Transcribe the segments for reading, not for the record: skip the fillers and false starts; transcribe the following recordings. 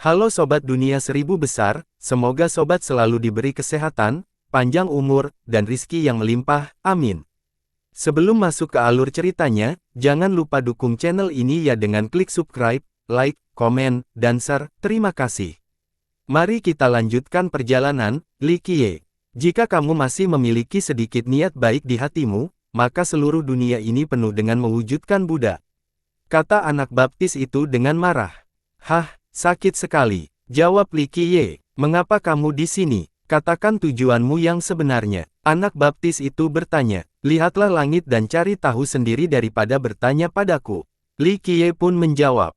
Halo Sobat Dunia Seribu Besar, semoga Sobat selalu diberi kesehatan, panjang umur, dan rizki yang melimpah, amin. Sebelum masuk ke alur ceritanya, jangan lupa dukung channel ini ya dengan klik subscribe, like, komen, dan share, terima kasih. Mari kita lanjutkan perjalanan, Li Qiye. Jika kamu masih memiliki sedikit niat baik di hatimu, maka seluruh dunia ini penuh dengan mewujudkan Buddha. Kata anak baptis itu dengan marah. Hah, sakit sekali, jawab Li Qiye. Mengapa kamu di sini? Katakan tujuanmu yang sebenarnya. Anak baptis itu bertanya. Lihatlah langit dan cari tahu sendiri daripada bertanya padaku. Li Qiye pun menjawab.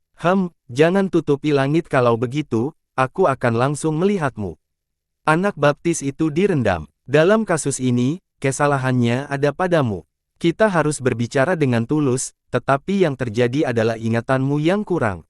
Jangan tutupi langit kalau begitu, aku akan langsung melihatmu. Anak baptis itu direndam. Dalam kasus ini, kesalahannya ada padamu. Kita harus berbicara dengan tulus, tetapi yang terjadi adalah ingatanmu yang kurang.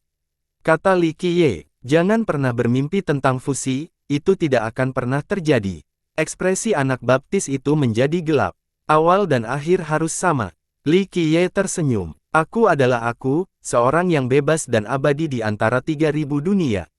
Kata Li Qiye, jangan pernah bermimpi tentang fusi, itu tidak akan pernah terjadi. Ekspresi anak baptis itu menjadi gelap. Awal dan akhir harus sama. Li Qiye tersenyum. Aku adalah aku, seorang yang bebas dan abadi di antara 3000 dunia.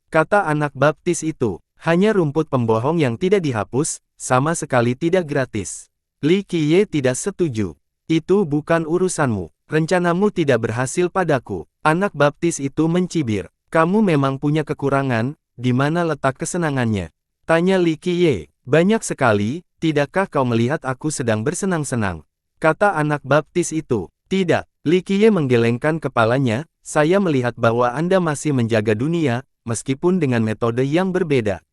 Kata anak baptis itu, hanya rumput pembohong yang tidak dihapus, sama sekali tidak gratis. Li Qiye tidak setuju. Itu bukan urusanmu. Rencanamu tidak berhasil padaku. Anak baptis itu mencibir. Kamu memang punya kekurangan, di mana letak kesenangannya? Tanya Li Qiye. Banyak sekali, tidakkah kau melihat aku sedang bersenang-senang? Kata anak baptis itu. Tidak. Li Qiye menggelengkan kepalanya. Saya melihat bahwa Anda masih menjaga dunia, meskipun dengan metode yang berbeda.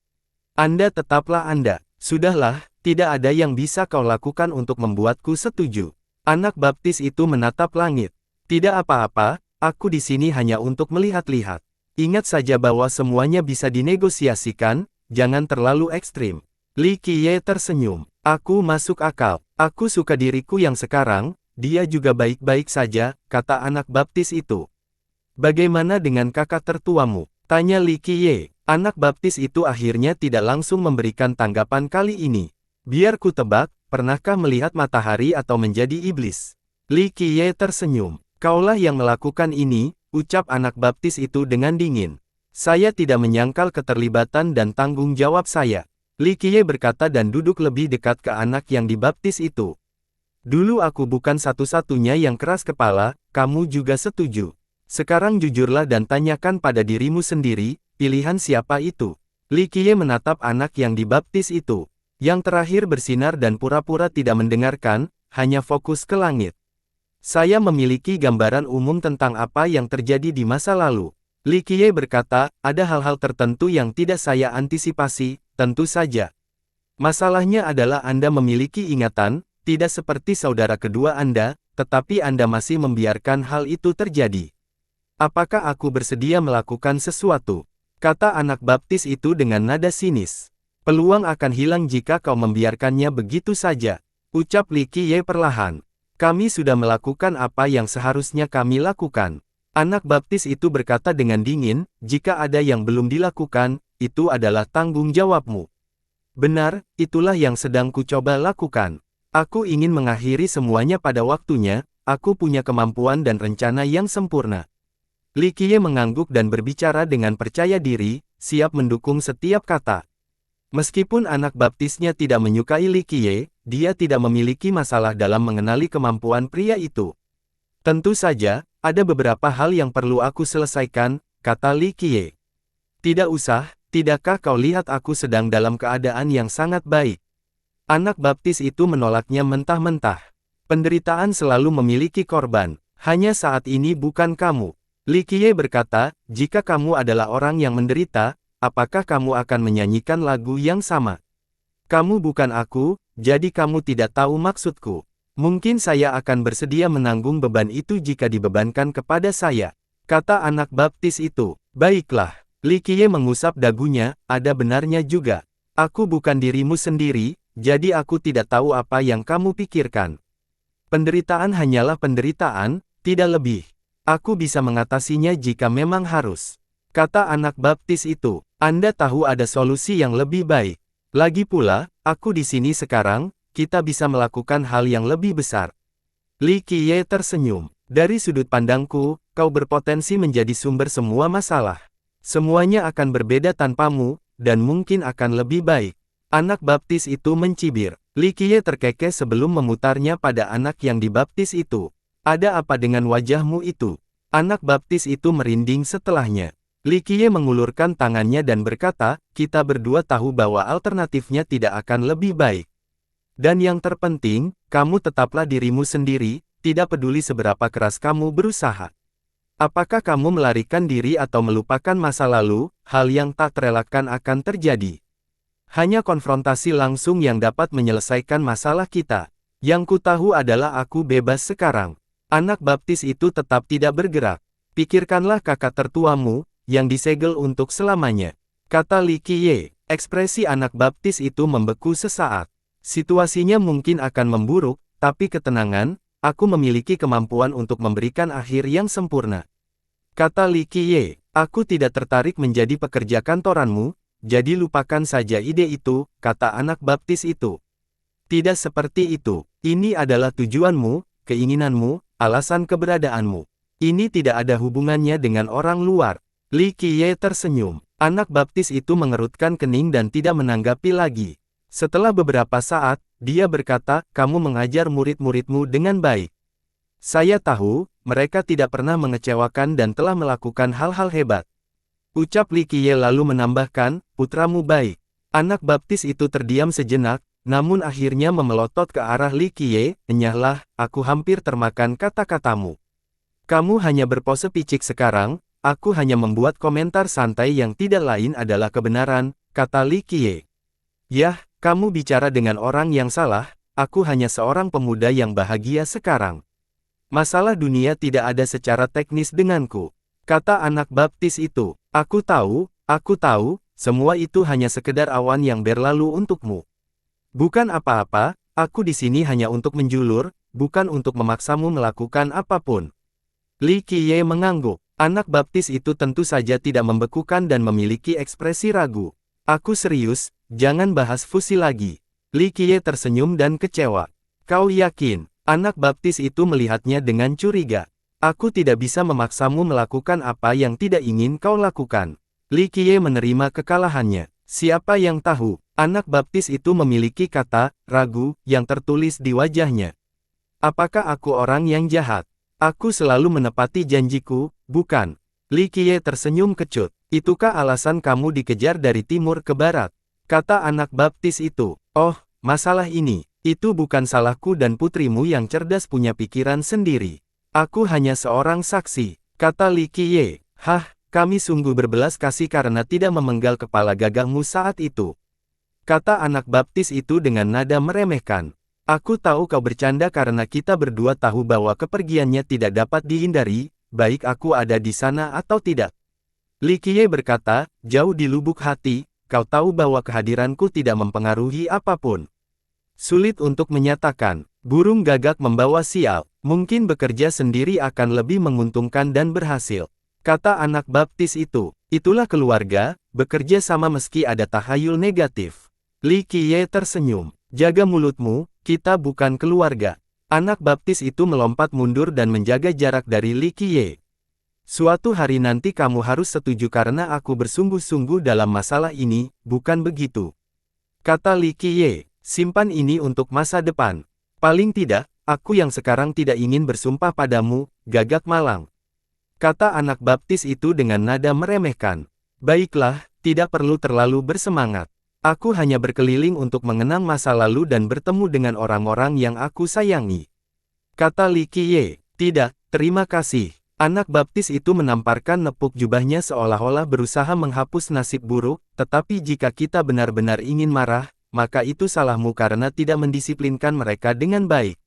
Anda tetaplah Anda. Sudahlah, tidak ada yang bisa kau lakukan untuk membuatku setuju. Anak baptis itu menatap langit. Tidak apa-apa, aku di sini hanya untuk melihat-lihat. Ingat saja bahwa semuanya bisa dinegosiasikan, jangan terlalu ekstrim. Li Qiye tersenyum. Aku masuk akal. Aku suka diriku yang sekarang, dia juga baik-baik saja, kata anak baptis itu. Bagaimana dengan kakak tertuamu? Tanya Li Qiye. Anak baptis itu akhirnya tidak langsung memberikan tanggapan kali ini. Biar ku tebak, pernahkah melihat matahari atau menjadi iblis? Li Qiye tersenyum. Kaulah yang melakukan ini, ucap anak baptis itu dengan dingin. Saya tidak menyangkal keterlibatan dan tanggung jawab saya. Li Qiye berkata dan duduk lebih dekat ke anak yang dibaptis itu. Dulu aku bukan satu-satunya yang keras kepala, kamu juga setuju. Sekarang jujurlah dan tanyakan pada dirimu sendiri, pilihan siapa itu? Li Qiye menatap anak yang dibaptis itu. Yang terakhir bersinar dan pura-pura tidak mendengarkan, hanya fokus ke langit. Saya memiliki gambaran umum tentang apa yang terjadi di masa lalu. Li Qiye berkata, ada hal-hal tertentu yang tidak saya antisipasi, tentu saja. Masalahnya adalah Anda memiliki ingatan, tidak seperti saudara kedua Anda, tetapi Anda masih membiarkan hal itu terjadi. Apakah aku bersedia melakukan sesuatu? Kata anak baptis itu dengan nada sinis. Peluang akan hilang jika kau membiarkannya begitu saja. Ucap Li Qiye perlahan. Kami sudah melakukan apa yang seharusnya kami lakukan. Anak baptis itu berkata dengan dingin, jika ada yang belum dilakukan, itu adalah tanggung jawabmu. Benar, itulah yang sedang ku coba lakukan. Aku ingin mengakhiri semuanya pada waktunya, aku punya kemampuan dan rencana yang sempurna. Li Qiye mengangguk dan berbicara dengan percaya diri, siap mendukung setiap kata. Meskipun anak baptisnya tidak menyukai Li Qiye, dia tidak memiliki masalah dalam mengenali kemampuan pria itu. Tentu saja, ada beberapa hal yang perlu aku selesaikan, kata Li Qiye. Tidak usah, tidakkah kau lihat aku sedang dalam keadaan yang sangat baik? Anak baptis itu menolaknya mentah-mentah. Penderitaan selalu memiliki korban, hanya saat ini bukan kamu. Li Qiye berkata, jika kamu adalah orang yang menderita, apakah kamu akan menyanyikan lagu yang sama? Kamu bukan aku, jadi kamu tidak tahu maksudku. Mungkin saya akan bersedia menanggung beban itu jika dibebankan kepada saya. Kata anak baptis itu. Baiklah. Li Qiye mengusap dagunya, ada benarnya juga. Aku bukan dirimu sendiri, jadi aku tidak tahu apa yang kamu pikirkan. Penderitaan hanyalah penderitaan, tidak lebih. Aku bisa mengatasinya jika memang harus. Kata anak baptis itu. Anda tahu ada solusi yang lebih baik. Lagi pula, aku di sini sekarang, kita bisa melakukan hal yang lebih besar. Li Qiye tersenyum. Dari sudut pandangku, kau berpotensi menjadi sumber semua masalah. Semuanya akan berbeda tanpamu, dan mungkin akan lebih baik. Anak baptis itu mencibir. Li Qiye terkekeh sebelum memutarnya pada anak yang dibaptis itu. Ada apa dengan wajahmu itu? Anak baptis itu merinding setelahnya. Li Qiye mengulurkan tangannya dan berkata, kita berdua tahu bahwa alternatifnya tidak akan lebih baik. Dan yang terpenting, kamu tetaplah dirimu sendiri, tidak peduli seberapa keras kamu berusaha. Apakah kamu melarikan diri atau melupakan masa lalu, hal yang tak terelakkan akan terjadi. Hanya konfrontasi langsung yang dapat menyelesaikan masalah kita. Yang ku tahu adalah aku bebas sekarang. Anak baptis itu tetap tidak bergerak. Pikirkanlah kakak tertuamu, yang disegel untuk selamanya. Kata Li Qiye. Ekspresi anak baptis itu membeku sesaat. Situasinya mungkin akan memburuk, tapi ketenangan, aku memiliki kemampuan untuk memberikan akhir yang sempurna. Kata Li Qiye, aku tidak tertarik menjadi pekerja kantoranmu, jadi lupakan saja ide itu, kata anak baptis itu. Tidak seperti itu, ini adalah tujuanmu, keinginanmu, alasan keberadaanmu. Ini tidak ada hubungannya dengan orang luar. Li Qiye tersenyum. Anak baptis itu mengerutkan kening dan tidak menanggapi lagi. Setelah beberapa saat, dia berkata, kamu mengajar murid-muridmu dengan baik. Saya tahu, mereka tidak pernah mengecewakan dan telah melakukan hal-hal hebat. Ucap Li Qiye lalu menambahkan, putramu baik. Anak baptis itu terdiam sejenak, namun akhirnya memelotot ke arah Li Qiye, enyahlah, aku hampir termakan kata-katamu. Kamu hanya berpose picik sekarang, aku hanya membuat komentar santai yang tidak lain adalah kebenaran, kata Li Qiye. Yah, kamu bicara dengan orang yang salah, aku hanya seorang pemuda yang bahagia sekarang. Masalah dunia tidak ada secara teknis denganku. Kata anak baptis itu, aku tahu, semua itu hanya sekedar awan yang berlalu untukmu. Bukan apa-apa, aku di sini hanya untuk menjulur, bukan untuk memaksamu melakukan apapun. Li Qiye mengangguk. Anak baptis itu tentu saja tidak membekukan dan memiliki ekspresi ragu. Aku serius, jangan bahas fusi lagi. Li Qiye tersenyum dan kecewa. Kau yakin? Anak baptis itu melihatnya dengan curiga. Aku tidak bisa memaksamu melakukan apa yang tidak ingin kau lakukan. Li Qiye menerima kekalahannya. Siapa yang tahu? Anak baptis itu memiliki kata, ragu, yang tertulis di wajahnya. Apakah aku orang yang jahat? Aku selalu menepati janjiku, bukan? Li Qiye tersenyum kecut. Itukah alasan kamu dikejar dari timur ke barat? Kata anak baptis itu. Oh, masalah ini. Itu bukan salahku dan putrimu yang cerdas punya pikiran sendiri. Aku hanya seorang saksi. Kata Li Qiye. Hah, kami sungguh berbelas kasih karena tidak memenggal kepala gagahmu saat itu. Kata anak baptis itu dengan nada meremehkan. Aku tahu kau bercanda karena kita berdua tahu bahwa kepergiannya tidak dapat dihindari, baik aku ada di sana atau tidak. Li Qiye berkata, jauh di lubuk hati, kau tahu bahwa kehadiranku tidak mempengaruhi apapun. Sulit untuk menyatakan, burung gagak membawa sial, mungkin bekerja sendiri akan lebih menguntungkan dan berhasil. Kata anak baptis itu, itulah keluarga, bekerja sama meski ada tahayul negatif. Li Qiye tersenyum, jaga mulutmu, kita bukan keluarga. Anak baptis itu melompat mundur dan menjaga jarak dari Li Qiye. Suatu hari nanti kamu harus setuju karena aku bersungguh-sungguh dalam masalah ini, bukan begitu? Kata Li Qiye, simpan ini untuk masa depan. Paling tidak, aku yang sekarang tidak ingin bersumpah padamu, gagak malang. Kata anak baptis itu dengan nada meremehkan. Baiklah, tidak perlu terlalu bersemangat. Aku hanya berkeliling untuk mengenang masa lalu dan bertemu dengan orang-orang yang aku sayangi. Kata Li Qiye, tidak, terima kasih. Anak baptis itu menamparkan nepuk jubahnya seolah-olah berusaha menghapus nasib buruk, tetapi jika kita benar-benar ingin marah, maka itu salahmu karena tidak mendisiplinkan mereka dengan baik.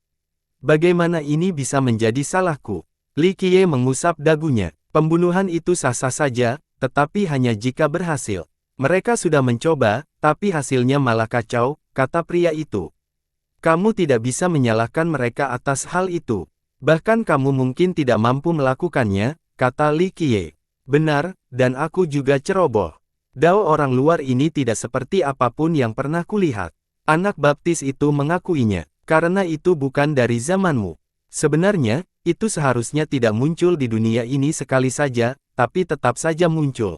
Bagaimana ini bisa menjadi salahku? Li Qiye mengusap dagunya. Pembunuhan itu sah-sah saja, tetapi hanya jika berhasil. Mereka sudah mencoba, tapi hasilnya malah kacau, kata pria itu. Kamu tidak bisa menyalahkan mereka atas hal itu. Bahkan kamu mungkin tidak mampu melakukannya, kata Li Qiye. Benar, dan aku juga ceroboh. Dao orang luar ini tidak seperti apapun yang pernah kulihat. Anak baptis itu mengakuinya, karena itu bukan dari zamanmu. Sebenarnya, itu seharusnya tidak muncul di dunia ini sekali saja, tapi tetap saja muncul.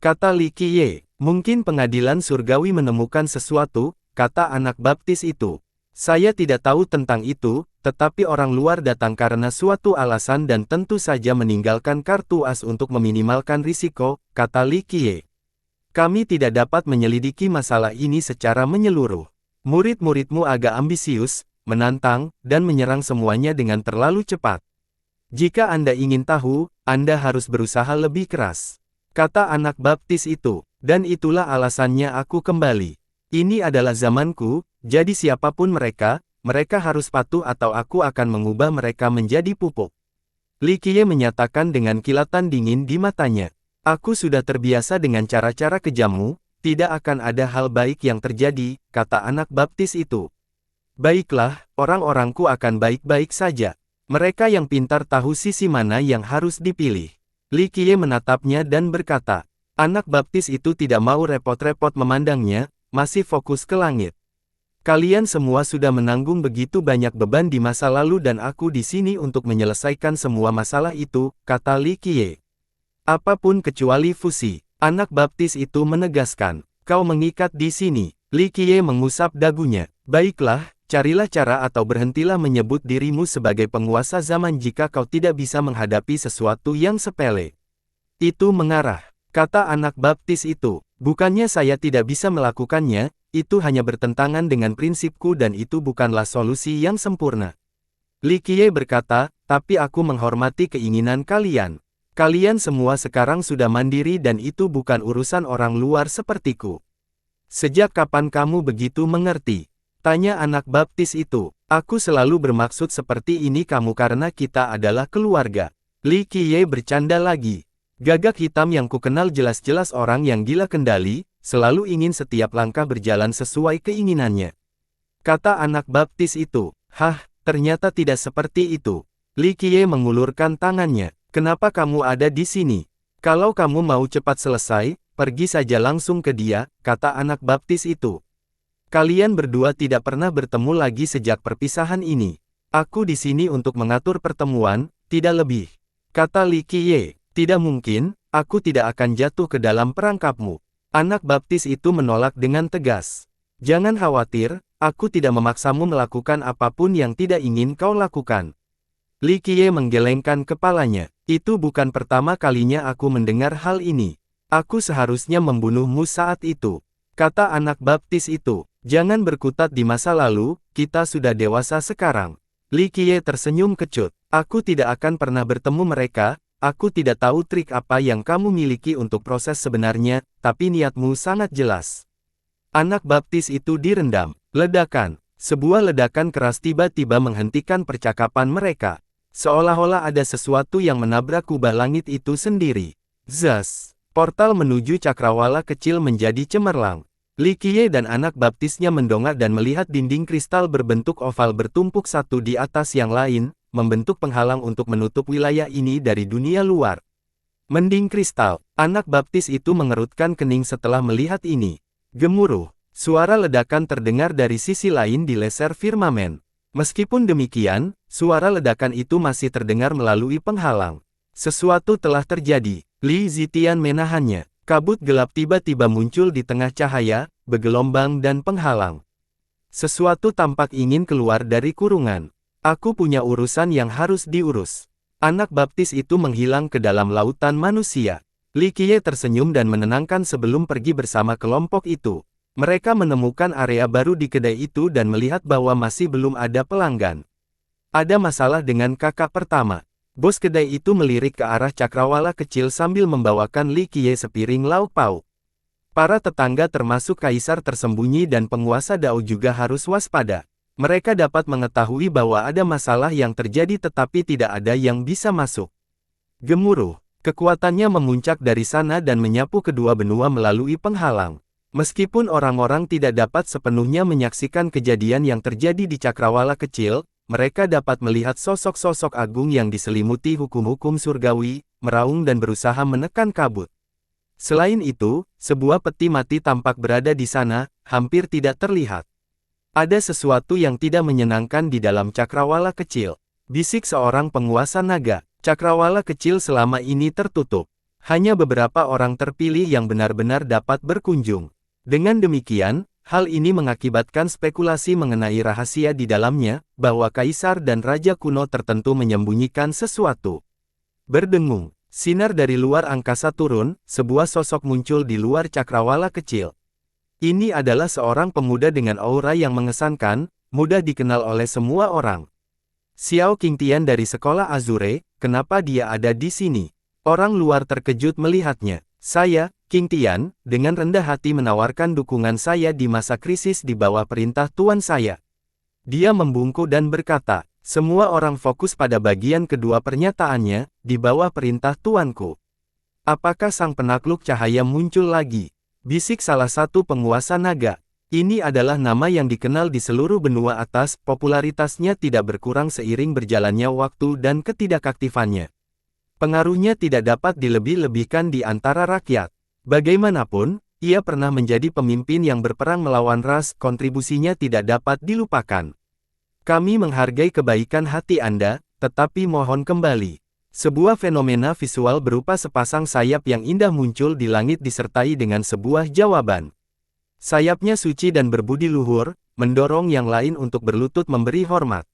kata Li Qiye. Mungkin pengadilan surgawi menemukan sesuatu, kata anak baptis itu. Saya tidak tahu tentang itu, tetapi orang luar datang karena suatu alasan dan tentu saja meninggalkan kartu as untuk meminimalkan risiko, kata Li Qiye. Kami tidak dapat menyelidiki masalah ini secara menyeluruh. Murid-muridmu agak ambisius, menantang, dan menyerang semuanya dengan terlalu cepat. Jika Anda ingin tahu, Anda harus berusaha lebih keras, kata anak baptis itu. Dan itulah alasannya aku kembali. Ini adalah zamanku, jadi siapapun mereka harus patuh atau aku akan mengubah mereka menjadi pupuk. Li Qiye menyatakan dengan kilatan dingin di matanya. Aku sudah terbiasa dengan cara-cara kejammu, tidak akan ada hal baik yang terjadi, kata anak baptis itu. Baiklah, orang-orangku akan baik-baik saja. Mereka yang pintar tahu sisi mana yang harus dipilih. Li Qiye menatapnya dan berkata, anak baptis itu tidak mau repot-repot memandangnya, masih fokus ke langit. Kalian semua sudah menanggung begitu banyak beban di masa lalu dan aku di sini untuk menyelesaikan semua masalah itu, kata Li Qiye. Apapun kecuali fusi, anak baptis itu menegaskan. Kau mengikat di sini. Li Qiye mengusap dagunya. Baiklah, carilah cara atau berhentilah menyebut dirimu sebagai penguasa zaman jika kau tidak bisa menghadapi sesuatu yang sepele. Itu mengarah. Kata anak baptis itu, bukannya saya tidak bisa melakukannya, itu hanya bertentangan dengan prinsipku dan itu bukanlah solusi yang sempurna. Li Qiye berkata, tapi aku menghormati keinginan kalian. Kalian semua sekarang sudah mandiri dan itu bukan urusan orang luar sepertiku. Sejak kapan kamu begitu mengerti? Tanya anak baptis itu. Aku selalu bermaksud seperti ini kamu karena kita adalah keluarga. Li Qiye bercanda lagi. Gagak hitam yang kukenal jelas-jelas orang yang gila kendali, selalu ingin setiap langkah berjalan sesuai keinginannya. Kata anak baptis itu, ternyata tidak seperti itu. Li Qiye mengulurkan tangannya. Kenapa kamu ada di sini? Kalau kamu mau cepat selesai, pergi saja langsung ke dia, kata anak baptis itu. Kalian berdua tidak pernah bertemu lagi sejak perpisahan ini. Aku di sini untuk mengatur pertemuan, tidak lebih. Kata Li Qiye. Tidak mungkin, aku tidak akan jatuh ke dalam perangkapmu. Anak baptis itu menolak dengan tegas. Jangan khawatir, aku tidak memaksamu melakukan apapun yang tidak ingin kau lakukan. Li Qiye menggelengkan kepalanya. Itu bukan pertama kalinya aku mendengar hal ini. Aku seharusnya membunuhmu saat itu. Kata anak baptis itu. Jangan berkutat di masa lalu, kita sudah dewasa sekarang. Li Qiye tersenyum kecut. Aku tidak akan pernah bertemu mereka. Aku tidak tahu trik apa yang kamu miliki untuk proses sebenarnya, tapi niatmu sangat jelas. Anak baptis itu direndam. Ledakan. Sebuah ledakan keras tiba-tiba menghentikan percakapan mereka. Seolah-olah ada sesuatu yang menabrak kubah langit itu sendiri. Zas. Portal menuju cakrawala kecil menjadi cemerlang. Li Qiye dan anak baptisnya mendongak dan melihat dinding kristal berbentuk oval bertumpuk satu di atas yang lain, membentuk penghalang untuk menutup wilayah ini dari dunia luar. Mending kristal, anak baptis itu mengerutkan kening setelah melihat ini. Gemuruh, suara ledakan terdengar dari sisi lain di leser firmamen. Meskipun demikian, suara ledakan itu masih terdengar melalui penghalang. Sesuatu telah terjadi. Li Zitian menahannya. Kabut gelap tiba-tiba muncul di tengah cahaya, bergelombang dan penghalang. Sesuatu tampak ingin keluar dari kurungan. Aku punya urusan yang harus diurus. Anak baptis itu menghilang ke dalam lautan manusia. Li Qiye tersenyum dan menenangkan sebelum pergi bersama kelompok itu. Mereka menemukan area baru di kedai itu dan melihat bahwa masih belum ada pelanggan. Ada masalah dengan kakak pertama. Bos kedai itu melirik ke arah cakrawala kecil sambil membawakan Li Qiye sepiring lauk pauk. Para tetangga termasuk kaisar tersembunyi dan penguasa Dao juga harus waspada. Mereka dapat mengetahui bahwa ada masalah yang terjadi tetapi tidak ada yang bisa masuk. Gemuruh, kekuatannya memuncak dari sana dan menyapu kedua benua melalui penghalang. Meskipun orang-orang tidak dapat sepenuhnya menyaksikan kejadian yang terjadi di cakrawala kecil, mereka dapat melihat sosok-sosok agung yang diselimuti hukum-hukum surgawi, meraung dan berusaha menekan kabut. Selain itu, sebuah peti mati tampak berada di sana, hampir tidak terlihat. Ada sesuatu yang tidak menyenangkan di dalam cakrawala kecil. Bisik seorang penguasa naga. Cakrawala kecil selama ini tertutup. Hanya beberapa orang terpilih yang benar-benar dapat berkunjung. Dengan demikian, hal ini mengakibatkan spekulasi mengenai rahasia di dalamnya, bahwa kaisar dan raja kuno tertentu menyembunyikan sesuatu. Berdengung, sinar dari luar angkasa turun, sebuah sosok muncul di luar cakrawala kecil. Ini adalah seorang pemuda dengan aura yang mengesankan, mudah dikenal oleh semua orang. Xiao Qingtian dari sekolah Azure, kenapa dia ada di sini? Orang luar terkejut melihatnya. Saya, Qingtian, dengan rendah hati menawarkan dukungan saya di masa krisis di bawah perintah tuan saya. Dia membungkuk dan berkata, semua orang fokus pada bagian kedua pernyataannya, di bawah perintah tuanku. Apakah sang penakluk cahaya muncul lagi? Bisik salah satu penguasa naga. Ini adalah nama yang dikenal di seluruh benua atas, popularitasnya tidak berkurang seiring berjalannya waktu dan ketidakaktifannya. Pengaruhnya tidak dapat dilebih-lebihkan di antara rakyat. Bagaimanapun, ia pernah menjadi pemimpin yang berperang melawan ras, kontribusinya tidak dapat dilupakan. Kami menghargai kebaikan hati Anda, tetapi mohon kembali. Sebuah fenomena visual berupa sepasang sayap yang indah muncul di langit disertai dengan sebuah jawaban. Sayapnya suci dan berbudi luhur, mendorong yang lain untuk berlutut memberi hormat.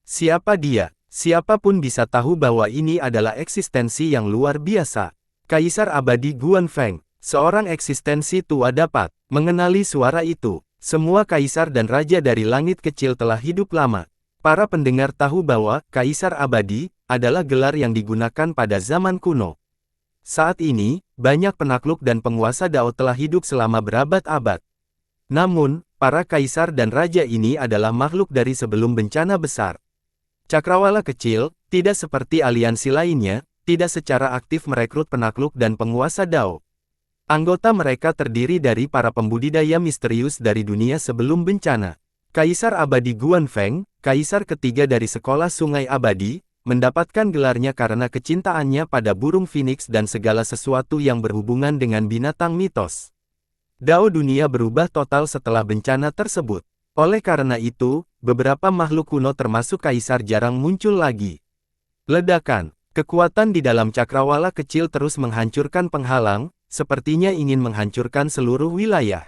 Siapa dia? Siapapun bisa tahu bahwa ini adalah eksistensi yang luar biasa. Kaisar abadi Guanfeng, seorang eksistensi tua dapat mengenali suara itu. Semua kaisar dan raja dari langit kecil telah hidup lama. Para pendengar tahu bahwa Kaisar Abadi adalah gelar yang digunakan pada zaman kuno. Saat ini, banyak penakluk dan penguasa Dao telah hidup selama berabad-abad. Namun, para kaisar dan raja ini adalah makhluk dari sebelum bencana besar. Cakrawala kecil, tidak seperti aliansi lainnya, tidak secara aktif merekrut penakluk dan penguasa Dao. Anggota mereka terdiri dari para pembudidaya misterius dari dunia sebelum bencana. Kaisar Abadi Guanfeng, kaisar ketiga dari Sekolah Sungai Abadi, mendapatkan gelarnya karena kecintaannya pada burung phoenix dan segala sesuatu yang berhubungan dengan binatang mitos. Dao dunia berubah total setelah bencana tersebut. Oleh karena itu, beberapa makhluk kuno termasuk kaisar jarang muncul lagi. Ledakan, kekuatan di dalam cakrawala kecil terus menghancurkan penghalang, sepertinya ingin menghancurkan seluruh wilayah.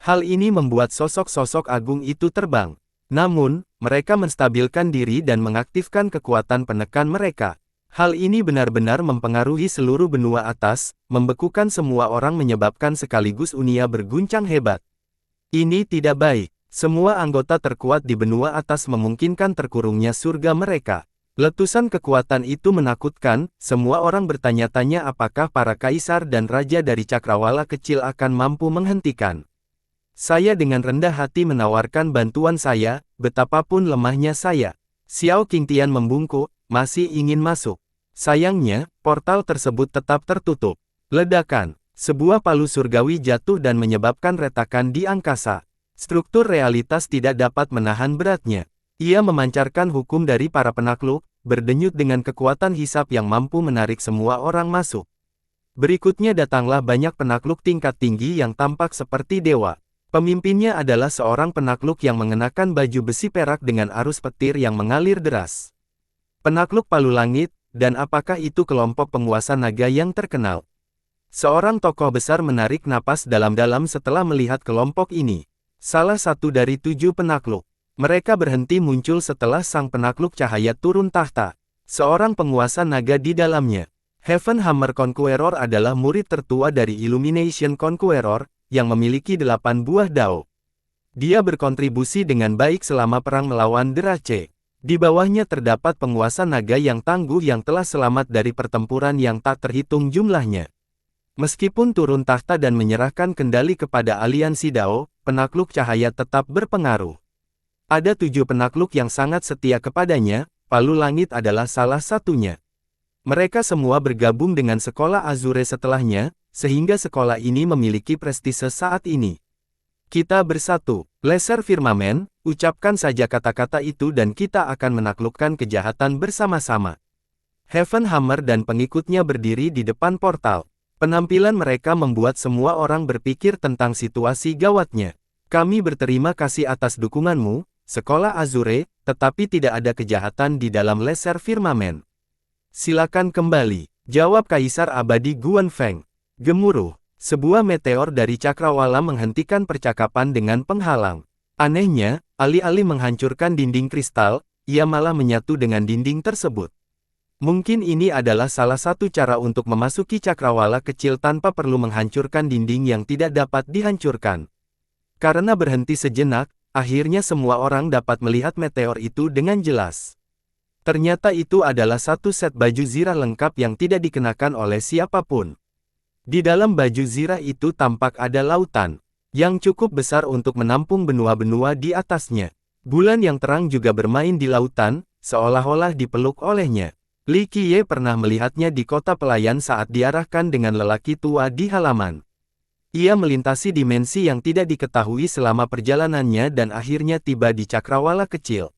Hal ini membuat sosok-sosok agung itu terbang. Namun, mereka menstabilkan diri dan mengaktifkan kekuatan penekan mereka. Hal ini benar-benar mempengaruhi seluruh benua atas, membekukan semua orang menyebabkan sekaligus Unia berguncang hebat. Ini tidak baik. Semua anggota terkuat di benua atas memungkinkan terkurungnya surga mereka. Letusan kekuatan itu menakutkan, semua orang bertanya-tanya apakah para kaisar dan raja dari cakrawala kecil akan mampu menghentikan. Saya dengan rendah hati menawarkan bantuan saya, betapapun lemahnya saya. Xiao Qingtian membungkuk, masih ingin masuk. Sayangnya, portal tersebut tetap tertutup. Ledakan, sebuah palu surgawi jatuh dan menyebabkan retakan di angkasa. Struktur realitas tidak dapat menahan beratnya. Ia memancarkan hukum dari para penakluk, berdenyut dengan kekuatan hisap yang mampu menarik semua orang masuk. Berikutnya datanglah banyak penakluk tingkat tinggi yang tampak seperti dewa. Pemimpinnya adalah seorang penakluk yang mengenakan baju besi perak dengan arus petir yang mengalir deras. Penakluk Palu Langit, dan apakah itu kelompok penguasa naga yang terkenal? Seorang tokoh besar menarik napas dalam-dalam setelah melihat kelompok ini. Salah satu dari 7 penakluk. Mereka berhenti muncul setelah sang penakluk cahaya turun tahta. Seorang penguasa naga di dalamnya. Heaven Hammer Conqueror adalah murid tertua dari Illumination Conqueror, yang memiliki 8 buah Dao. Dia berkontribusi dengan baik selama perang melawan Derace. Di bawahnya terdapat penguasa naga yang tangguh yang telah selamat dari pertempuran yang tak terhitung jumlahnya. Meskipun turun tahta dan menyerahkan kendali kepada aliansi Dao, penakluk cahaya tetap berpengaruh. Ada 7 penakluk yang sangat setia kepadanya, Palu Langit adalah salah satunya. Mereka semua bergabung dengan sekolah Azure setelahnya, sehingga sekolah ini memiliki prestise saat ini. Kita bersatu, Laser Firmamen, ucapkan saja kata-kata itu dan kita akan menaklukkan kejahatan bersama-sama. Heaven Hammer dan pengikutnya berdiri di depan portal. Penampilan mereka membuat semua orang berpikir tentang situasi gawatnya. Kami berterima kasih atas dukunganmu, Sekolah Azure, tetapi tidak ada kejahatan di dalam Laser Firmamen. Silakan kembali. Jawab Kaisar Abadi Guan Feng. Gemuruh. Sebuah meteor dari cakrawala menghentikan percakapan dengan penghalang. Anehnya, alih-alih menghancurkan dinding kristal, ia malah menyatu dengan dinding tersebut. Mungkin ini adalah salah satu cara untuk memasuki cakrawala kecil tanpa perlu menghancurkan dinding yang tidak dapat dihancurkan. Karena berhenti sejenak, akhirnya semua orang dapat melihat meteor itu dengan jelas. Ternyata itu adalah satu set baju zirah lengkap yang tidak dikenakan oleh siapapun. Di dalam baju zirah itu tampak ada lautan, yang cukup besar untuk menampung benua-benua di atasnya. Bulan yang terang juga bermain di lautan, seolah-olah dipeluk olehnya. Li Qiye pernah melihatnya di kota pelayan saat diarahkan dengan lelaki tua di halaman. Ia melintasi dimensi yang tidak diketahui selama perjalanannya dan akhirnya tiba di cakrawala kecil.